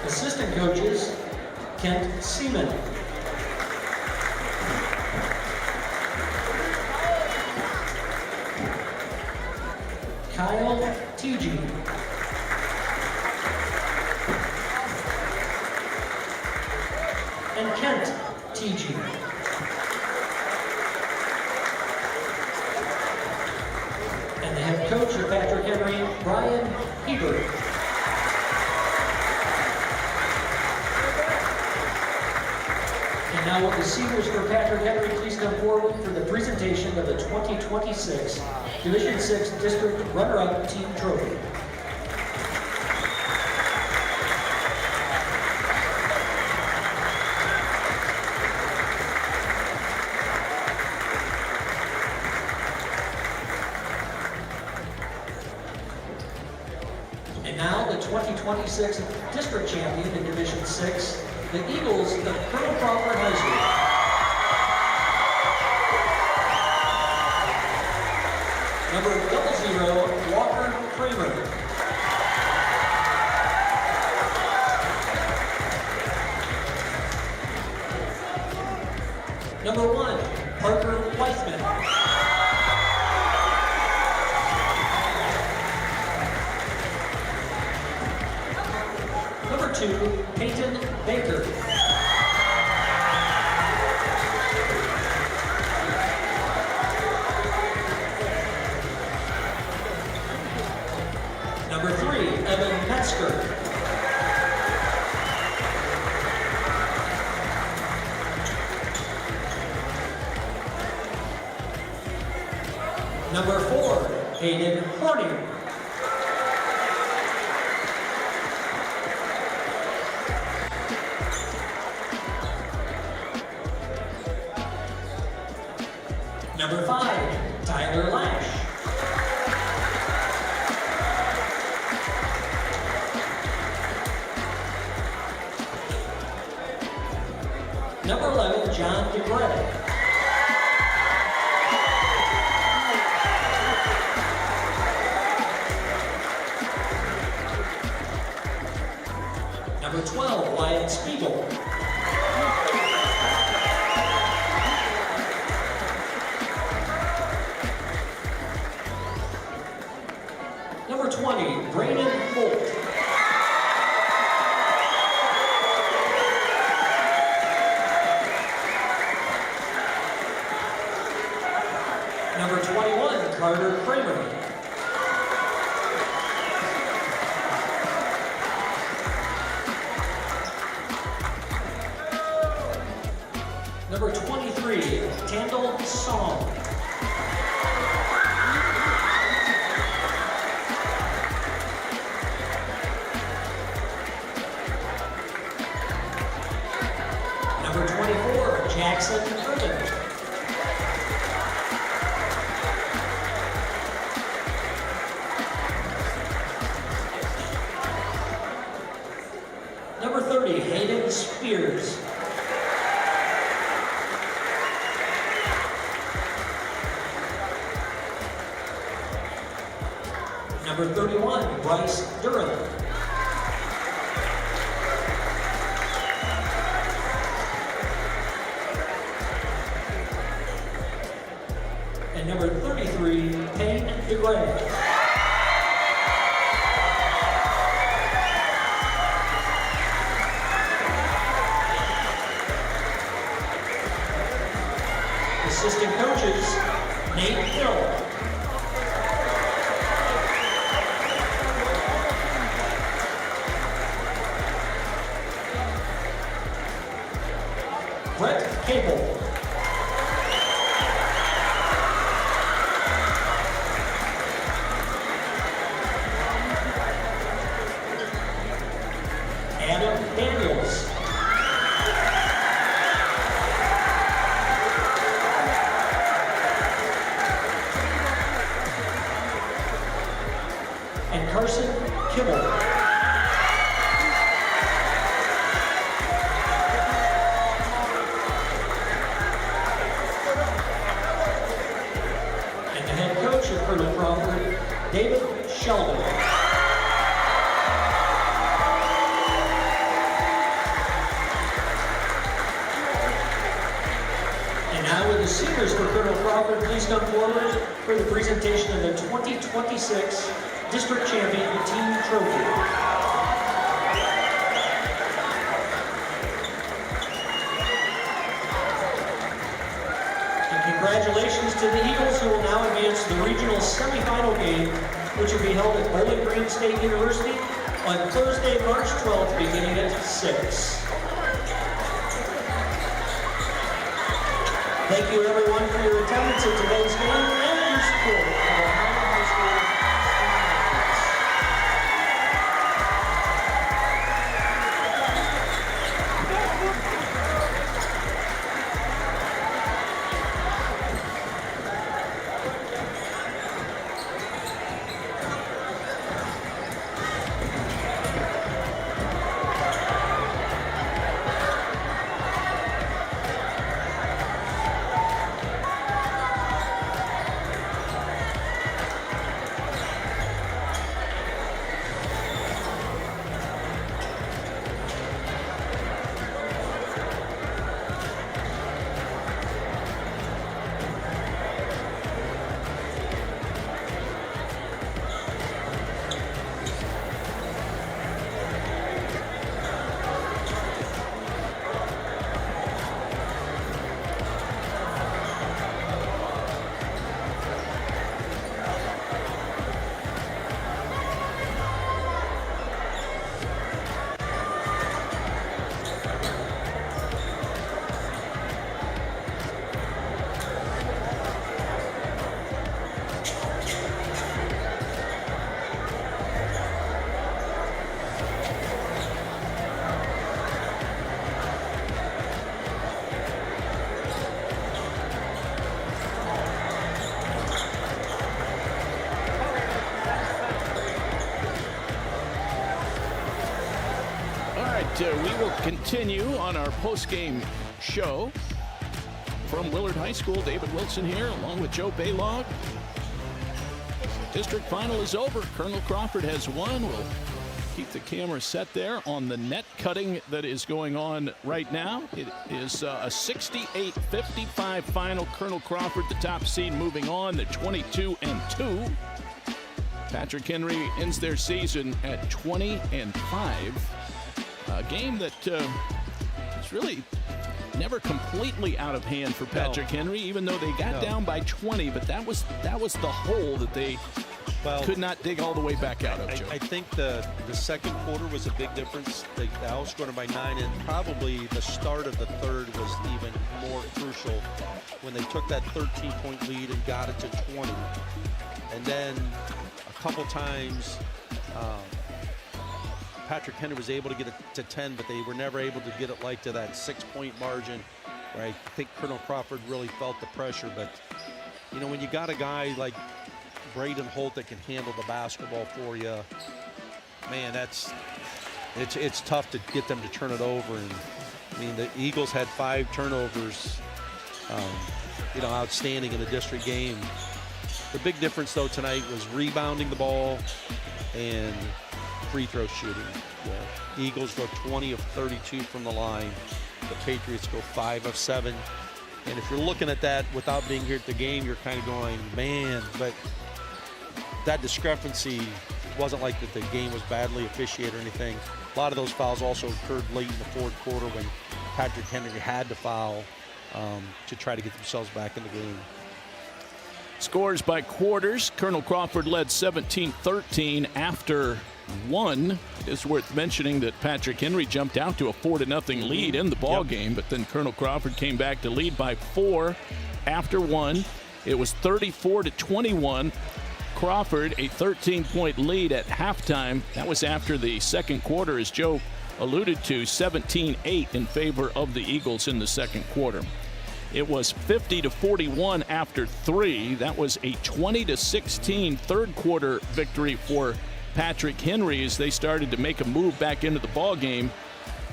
Assistant coaches, Kent Seaman. Kyle TG. And Kent TG. And the head coach of Patrick Henry, Brayden Holt. And now will the seniors for Patrick Henry please come forward for the presentation of the 2026 Division 6 District Runner-Up Team Trophy. And now the 2026 District Champion in Division 6, the Eagles of Colonel Crawford High School. Number 00, Walker Kramer. Number 1, Parker Weissman. Number 2, Peyton Number 4, Hayden Hornier. Number 5, Tyler Lash. Number 11, John DeGray. Number 12, Wyatt Spiegel. Number 20, Brayden Holt. Number 21, Carter Kramer. Number 23, Tandel Song. Number 24, Jackson Irvin. Number 30, Hayden Spears. Number 31, Bryce Durham. And number 33, Payne DeGray. Assistant coaches, Nate Hill. Brett Cable. Adam Daniels. And Carson Kimmel. And the head coach of Colonel Crawford, David Sheldon. And now with the seniors for Colonel Crawford, please come forward for the presentation of the 2026 District Champion Team Trophy. Congratulations to the Eagles, who will now advance to the regional semifinal game, which will be held at Bowling Green State University on Thursday, March 12th, beginning at 6. Thank you, everyone, for your attendance at today's game and your support of Ohio High School. we will continue on our post-game show from Willard High School. David Wilson here, along with Joe Baylog. District final is over. Colonel Crawford has won. We'll keep the camera set there on the net cutting that is going on right now. It is a 68-55 final. Colonel Crawford, the top seed, moving on. They're 22-2. Patrick Henry ends their season at 20-5. A game that is really never completely out of hand for Patrick Henry, even though they got down by 20. But that was the hole that they could not dig all the way back out of. Joe. I think the second quarter was a big difference. They outscored by 9, and probably the start of the third was even more crucial when they took that 13-point lead and got it to 20. And then a couple times Patrick Henry was able to get it to 10, but they were never able to get it like to that 6-point margin, right? I think Colonel Crawford really felt the pressure, but you know, when you got a guy like Brayden Holt that can handle the basketball for you, man, it's tough to get them to turn it over. And I mean, the Eagles had 5 turnovers, outstanding in the district game. The big difference though tonight was rebounding the ball and free throw shooting. The Eagles go 20 of 32 from the line. The Patriots go 5 of 7. And if you're looking at that without being here at the game, you're kind of going, man, but that discrepancy wasn't like that the game was badly officiated or anything. A lot of those fouls also occurred late in the fourth quarter when Patrick Henry had to foul to try to get themselves back in the game. Scores by quarters. Colonel Crawford led 17-13 after 1. It is worth mentioning that Patrick Henry jumped out to a 4-0 lead in the ball game, but then Colonel Crawford came back to lead by 4 after 1. It was 34-21. Crawford, a 13-point lead at halftime. That was after the second quarter, as Joe alluded to, 17-8 in favor of the Eagles in the second quarter. It was 50-41 after 3. That was a 20-16 third quarter victory for Patrick Henry as they started to make a move back into the ball game.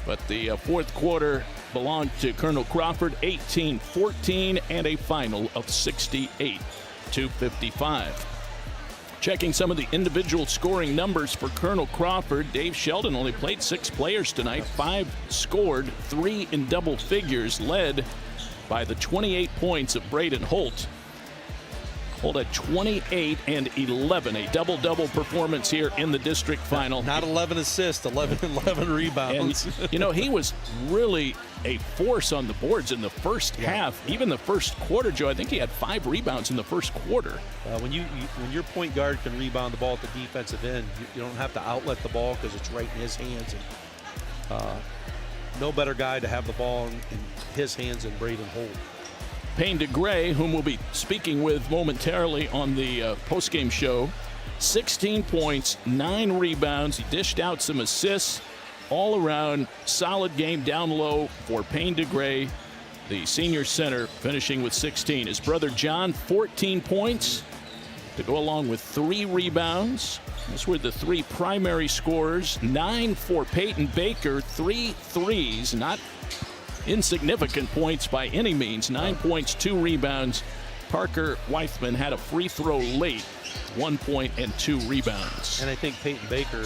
But the fourth quarter belonged to Colonel Crawford, 18-14, and a final of 68-55. Checking some of the individual scoring numbers for Colonel Crawford, Dave Sheldon only played 6 players tonight. 5 scored, 3 in double figures, led by the 28 points of Brayden Holt. Holt at 28 and 11, a double-double performance here in the district final. Not 11 assists, 11 rebounds. And, he was really a force on the boards in the first half, even the first quarter, Joe. I think he had 5 rebounds in the first quarter. When your point guard can rebound the ball at the defensive end, you don't have to outlet the ball because it's right in his hands. And no better guy to have the ball in his hands than Brayden Holt. Payne DeGray, whom we'll be speaking with momentarily on the postgame show, 16 points, 9 rebounds. He dished out some assists. All around, solid game down low for Payne DeGray, the senior center, finishing with 16. His brother John, 14 points to go along with 3 rebounds. Those were the 3 primary scorers. 9 for Peyton Baker, 3 threes, not insignificant points by any means. 9 points, 2 rebounds. Parker Weithman had a free throw late, 1 point and 2 rebounds. And I think Peyton Baker,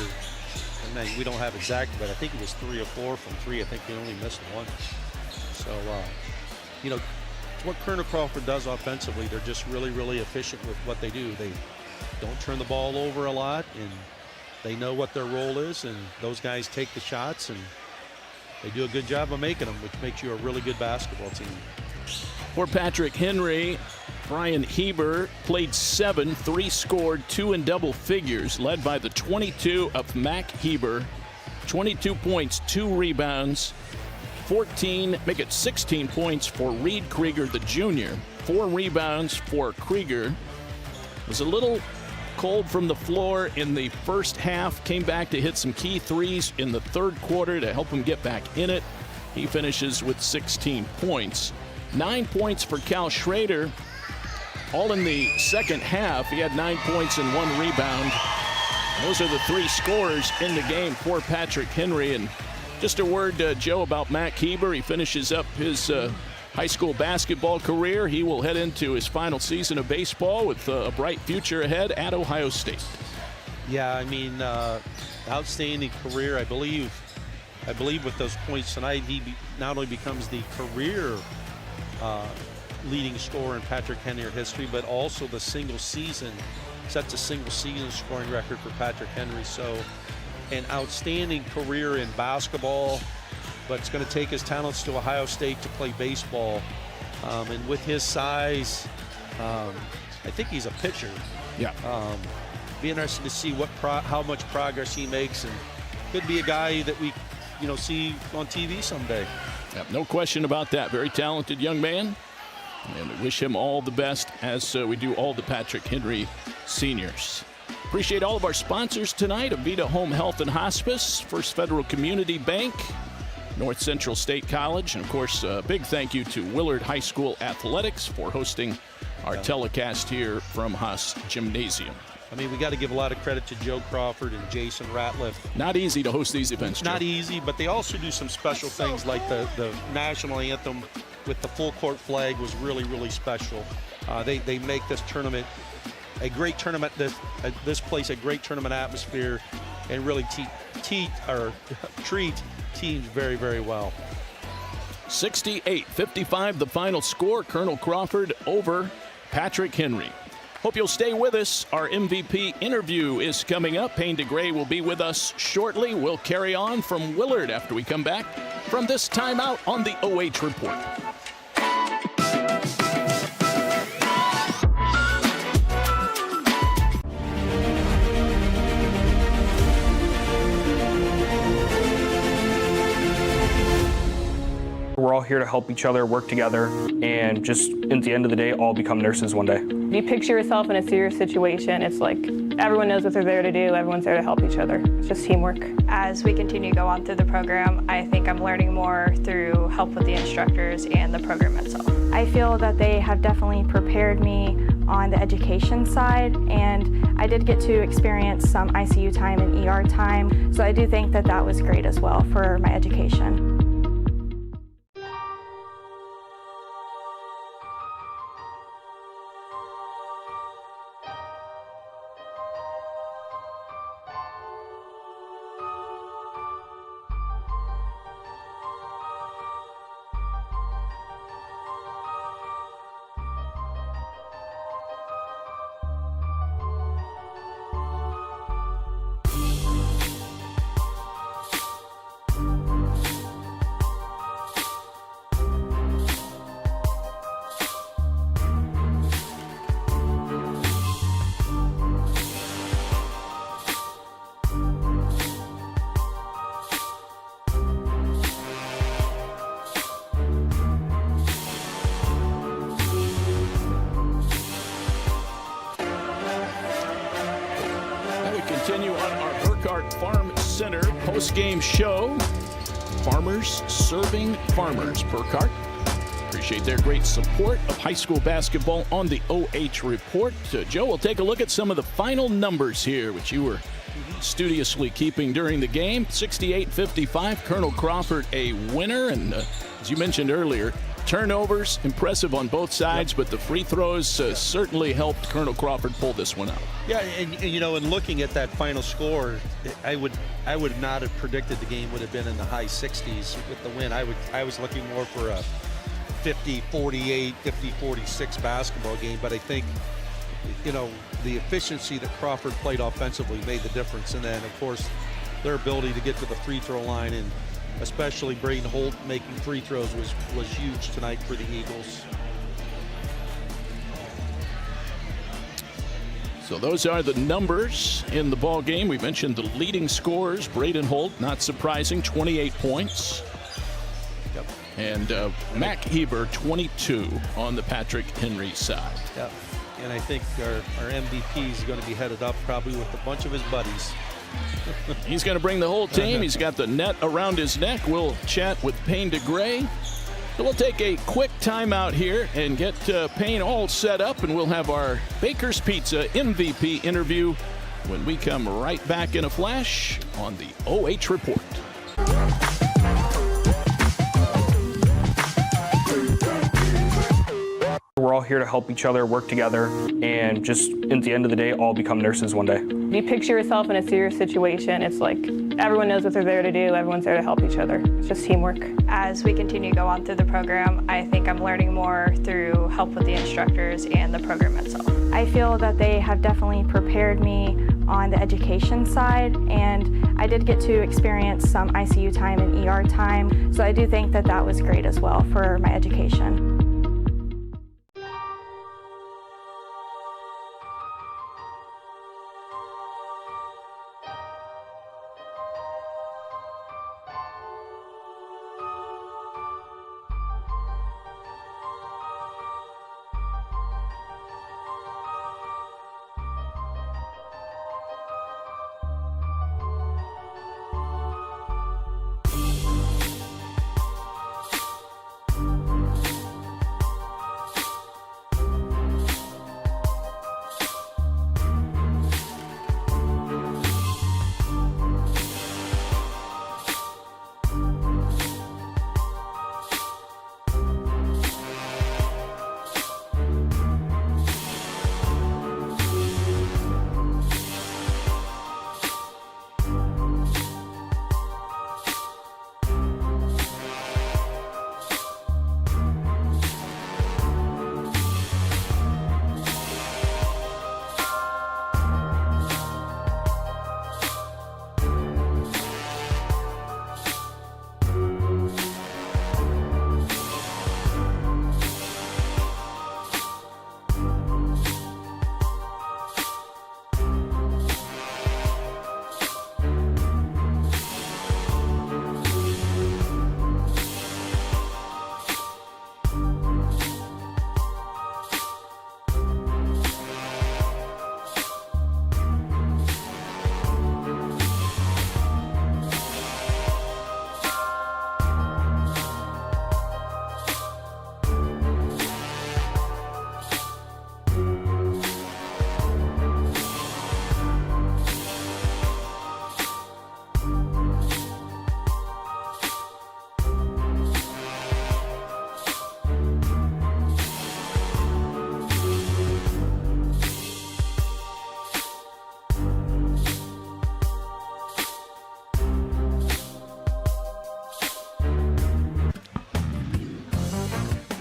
we don't have exact, but I think he was 3 or 4 from 3. I think he only missed 1. So, what Colonel Crawford does offensively, they're just really, really efficient with what they do. They don't turn the ball over a lot, and they know what their role is, and those guys take the shots, and they do a good job of making them, which makes you a really good basketball team. For Patrick Henry, Mack Hieber played 7, 3 scored, 2 in double figures, led by the 22 of Mack Hieber. 22 points, 2 rebounds, 16 points for Reed Krieger, the junior. 4 rebounds for Krieger. Was a little cold from the floor in the first half, came back to hit some key threes in the third quarter to help him get back in it. He finishes with 16 points. 9 points for Cal Schrader, all in the second half. He had 9 points and 1 rebound. Those are the 3 scorers in the game for Patrick Henry, and Just a word, Joe, about Mack Hieber. He finishes up his high school basketball career. He will head into his final season of baseball with a bright future ahead at Ohio State. Yeah, I mean, outstanding career. I believe with those points tonight, he not only becomes the career leading scorer in Patrick Henry history, but also the single season, sets a single season scoring record for Patrick Henry. So an outstanding career in basketball, but it's going to take his talents to Ohio State to play baseball. And with his size, I think he's a pitcher. Yeah. Be interesting to see how much progress he makes, and could be a guy that we see on TV someday. Yep, no question about that. Very talented young man, and we wish him all the best, as we do all the Patrick Henry seniors. Appreciate all of our sponsors tonight: Avita Home Health and Hospice, First Federal Community Bank, North Central State College, and of course a big thank you to Willard High School Athletics for hosting our telecast here from Haas Gymnasium. I mean, we got to give a lot of credit to Joe Crawford and Jason Ratliff. Not easy to host these events, Joe. Not easy, but they also do some special things, like the national anthem with the full court flag was really, really special. They make this tournament a great tournament, this place a great tournament atmosphere, and really treat teams very, very well. 68-55 the final score. Colonel Crawford over Patrick Henry. Hope you'll stay with us. Our MVP interview is coming up. Payne DeGray will be with us shortly. We'll carry on from Willard after we come back from this timeout on the OH Report. We're all here to help each other, work together, and just at the end of the day, all become nurses one day. If you picture yourself in a serious situation, it's like everyone knows what they're there to do. Everyone's there to help each other. It's just teamwork. As we continue to go on through the program, I think I'm learning more through help with the instructors and the program itself. I feel that they have definitely prepared me on the education side, and I did get to experience some ICU time and ER time, so I do think that that was great as well for my education. Post-game show. Farmers serving farmers. Burkhart. Appreciate their great support of high school basketball on the OH Report. Joe, we'll take a look at some of the final numbers here, which you were studiously keeping during the game. 68-55, Colonel Crawford a winner. And as you mentioned earlier, turnovers impressive on both sides, but the free throws certainly helped Colonel Crawford pull this one out. Yeah, and in looking at that final score, I would not have predicted the game would have been in the high 60s with the win. I was looking more for a 50-48, 50-46 basketball game, but I think the efficiency that Crawford played offensively made the difference, and then of course their ability to get to the free throw line, and especially Brayden Holt making free throws was huge tonight for the Eagles. So those are the numbers in the ball game. We mentioned the leading scorers. Brayden Holt, not surprising, 28 points. Yep. And Mack Hieber, 22 on the Patrick Henry side. Yep. And I think our MVP is going to be headed up probably with a bunch of his buddies. He's going to bring the whole team. He's got the net around his neck. We'll chat with Payne DeGray. So we'll take a quick timeout here and get Payne all set up, and we'll have our Baker's Pizza MVP interview when we come right back in a flash on the OH Report. we're all here to help each other, work together, and just at the end of the day, all become nurses one day. If you picture yourself in a serious situation, it's like everyone knows what they're there to do, everyone's there to help each other. It's just teamwork. As we continue to go on through the program, I think I'm learning more through help with the instructors and the program itself. I feel that they have definitely prepared me on the education side, and I did get to experience some ICU time and ER time, so I do think that that was great as well for my education.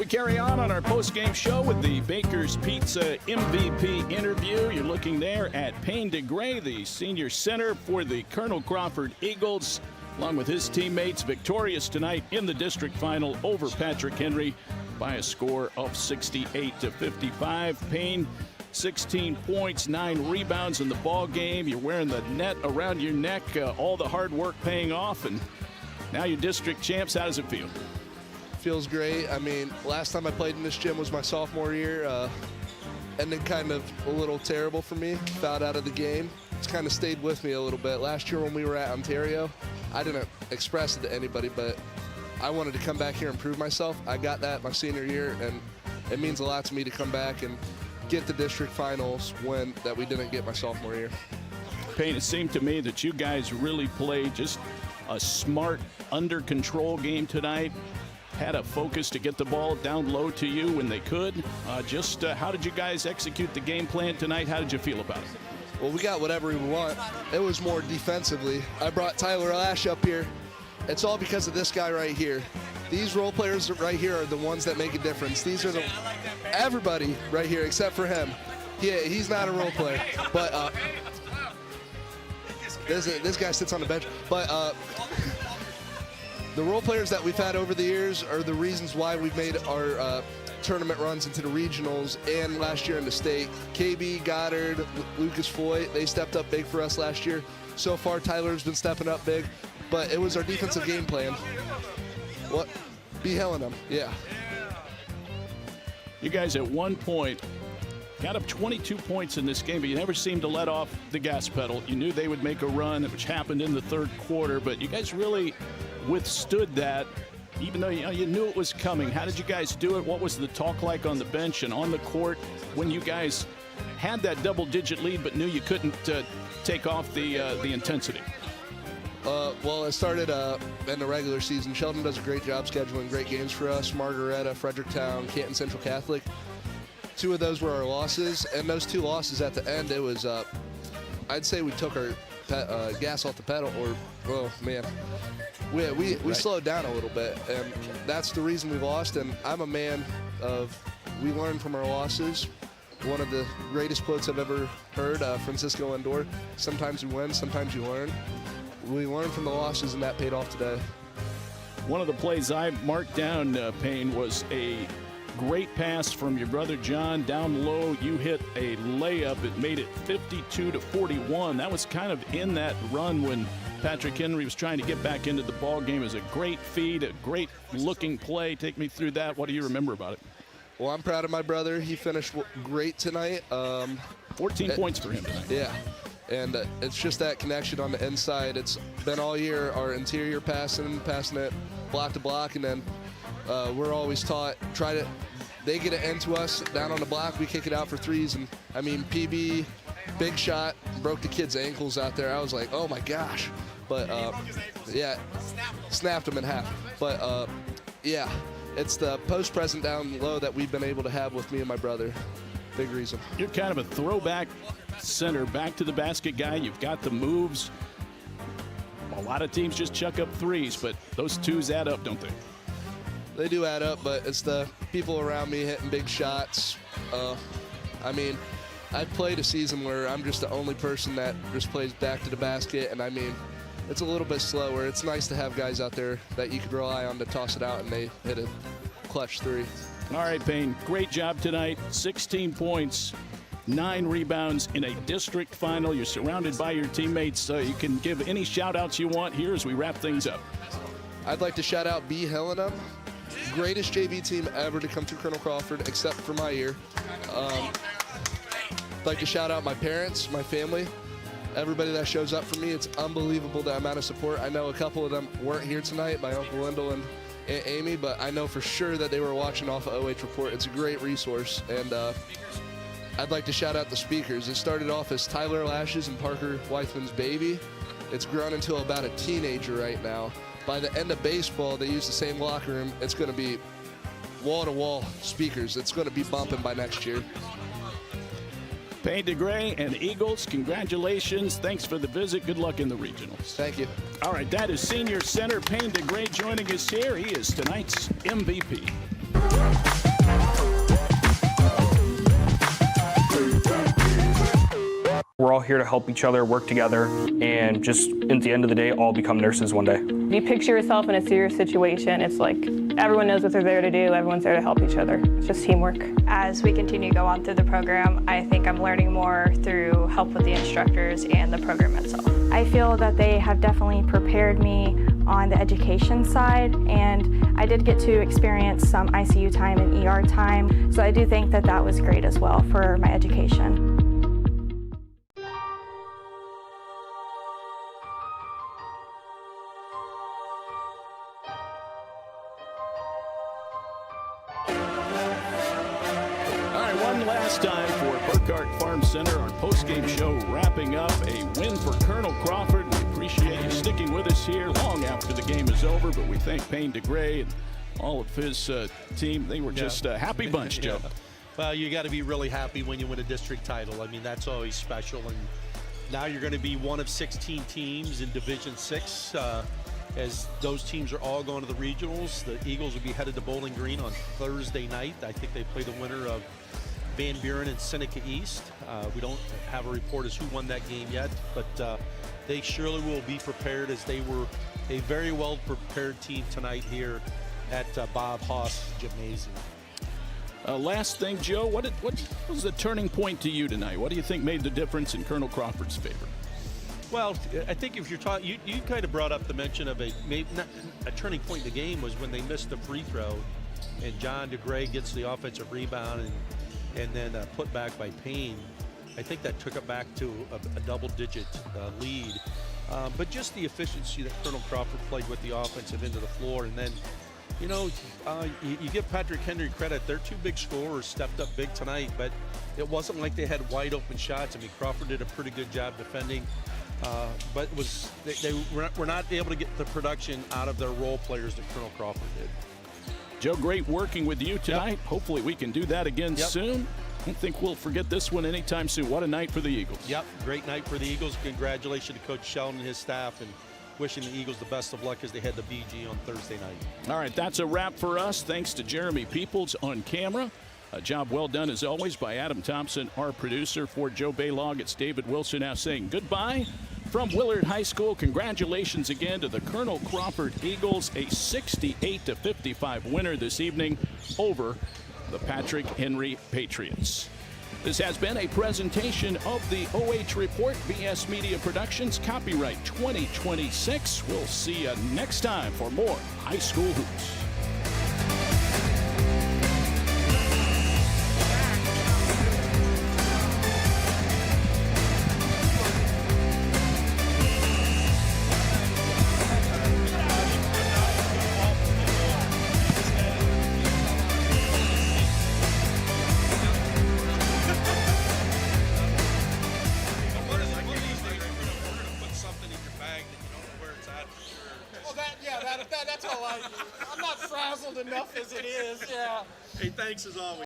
Carry on our post-game show with the Baker's Pizza MVP interview. You're looking there at Payne DeGray, the senior center for the Colonel Crawford Eagles, along with his teammates, victorious tonight in the district final over Patrick Henry by a score of 68-55. Payne, 16 points, 9 rebounds in the ball game. You're wearing the net around your neck, all the hard work paying off, and now you're district champs. How does it feel? Feels great. I mean, last time I played in this gym was my sophomore year, ended kind of a little terrible for me. Fouled out of the game. It's kind of stayed with me a little bit. Last year when we were at Ontario, I didn't express it to anybody, but I wanted to come back here and prove myself. I got that my senior year, and it means a lot to me to come back and get the district finals that we didn't get my sophomore year. Payne, it seemed to me that you guys really played just a smart, under control game tonight. Had a focus to get the ball down low to you when they could. How did you guys execute the game plan tonight? How did you feel about it? Well, we got whatever we want. It was more defensively. I brought Tyler Ash up here. It's all because of this guy right here. These role players right here are the ones that make a difference. These are everybody right here except for him. Yeah, he's not a role player, but this guy sits on the bench. But the role players that we've had over the years are the reasons why we've made our tournament runs into the regionals and last year in the state. KB, Goddard, Lucas Foy, they stepped up big for us last year. So far, Tyler's been stepping up big, but it was our defensive game plan. What? Be helling them, yeah. You guys at one point got up 22 points in this game, but you never seemed to let off the gas pedal. You knew they would make a run, which happened in the third quarter, but you guys really withstood that, even though you knew it was coming. How did you guys do it? What was the talk like on the bench and on the court when you guys had that double-digit lead but knew you couldn't take off the intensity? Well, it started in the regular season. Sheldon does a great job scheduling great games for us. Margaretta, Fredericktown, Canton Central Catholic. 2 of those were our losses, and those 2 losses at the end, it was, I'd say we took our gas off the pedal, or, oh man, we slowed down a little bit, and that's the reason we lost. And I'm a man of, we learn from our losses. One of the greatest quotes I've ever heard, Francisco Lindor, sometimes you win, sometimes you learn. We learned from the losses, and that paid off today. One of the plays I marked down, Payne, was a great pass from your brother John down low. You hit a layup. It made it 52-41. That was kind of in that run when Patrick Henry was trying to get back into the ball game. It was a great feed, a great looking play. Take me through that. What do you remember about it? Well, I'm proud of my brother. He finished great tonight. 14 points for him tonight. Yeah, and it's just that connection on the inside. It's been all year, our interior passing it block to block, and then we're always taught, they get it into us down on the block, we kick it out for threes. And I mean, PB, big shot, broke the kid's ankles out there. I was like, oh my gosh. But yeah, snapped him in half. But yeah, it's the post present down low that we've been able to have with me and my brother. Big reason. You're kind of a throwback center, back to the basket guy. You've got the moves. A lot of teams just chuck up threes, but those 2s add up, don't they? They do add up, but it's the people around me hitting big shots. I mean, I've played a season where I'm just the only person that just plays back to the basket, and I mean, it's a little bit slower. It's nice to have guys out there that you could rely on to toss it out and they hit a clutch 3. All right, Payne, great job tonight. 16 points, 9 rebounds in a district final. You're surrounded by your teammates, so you can give any shout-outs you want here as we wrap things up. I'd like to shout out B. Helena, greatest JV team ever to come through Colonel Crawford, except for my year. I'd like to shout out my parents, my family, everybody that shows up for me. It's unbelievable the amount of support. I know a couple of them weren't here tonight, my Uncle Wendell and Aunt Amy, but I know for sure that they were watching off of OH.REPORT. It's a great resource, and I'd like to shout out the speakers. It started off as Tyler Lashes and Parker Weithman's baby. It's grown into about a teenager right now. By the end of baseball, they use the same locker room. It's going to be wall-to-wall speakers. It's going to be bumping by next year. Payne DeGray and Eagles, congratulations. Thanks for the visit. Good luck in the regionals. Thank you. All right, that is senior center Payne DeGray joining us here. He is tonight's MVP. We're all here to help each other, work together, and just at the end of the day, all become nurses one day. If you picture yourself in a serious situation, it's like everyone knows what they're there to do. Everyone's there to help each other. It's just teamwork. As we continue to go on through the program, I think I'm learning more through help with the instructors and the program itself. I feel that they have definitely prepared me on the education side, and I did get to experience some ICU time and ER time, so I do think that that was great as well for my education. Time for Burkhart Farm Center, our post-game show wrapping up. A win for Colonel Crawford. We appreciate you sticking with us here long after the game is over, but we thank Payne DeGray and all of his team. They were just a happy bunch, Joe. Well, you got to be really happy when you win a district title. I mean, that's always special. And now you're going to be one of 16 teams in Division 6. As those teams are all going to the regionals, the Eagles will be headed to Bowling Green on Thursday night. I think they play the winner of Van Buren and Seneca East. We don't have a report as who won that game yet, but they surely will be prepared, as they were a very well prepared team tonight here at Bob Haas Gymnasium. Last thing, Joe, what was the turning point to you tonight? What do you think made the difference in Colonel Crawford's favor? Well, I think if you're talking, you kind of brought up the mention of a turning point in the game was when they missed the free throw, and John DeGray gets the offensive rebound and then put back by Payne. I think that took it back to a double-digit lead. But just the efficiency that Colonel Crawford played with the offensive end of the floor. And then, you know, you give Patrick Henry credit. Their 2 big scorers stepped up big tonight, but it wasn't like they had wide-open shots. I mean, Crawford did a pretty good job defending. But they were not able to get the production out of their role players that Colonel Crawford did. Joe, great working with you tonight. Yep. Hopefully we can do that again soon. don't think we'll forget this one anytime soon. What a night for the Eagles. Yep, great night for the Eagles. Congratulations to Coach Sheldon and his staff, and wishing the Eagles the best of luck as they head to BG on Thursday night. All right, that's a wrap for us. Thanks to Jeremy Peoples on camera. A job well done, as always, by Adam Thompson, our producer. For Joe Baylog, it's David Wilson now saying goodbye from Willard High School. Congratulations again to the Colonel Crawford Eagles, a 68-55 winner this evening over the Patrick Henry Patriots. This has been a presentation of the OH Report, BS Media Productions, copyright 2026. We'll see you next time for more high school hoops. That's all I'm not frazzled enough as it is. Yeah. Hey, thanks as always.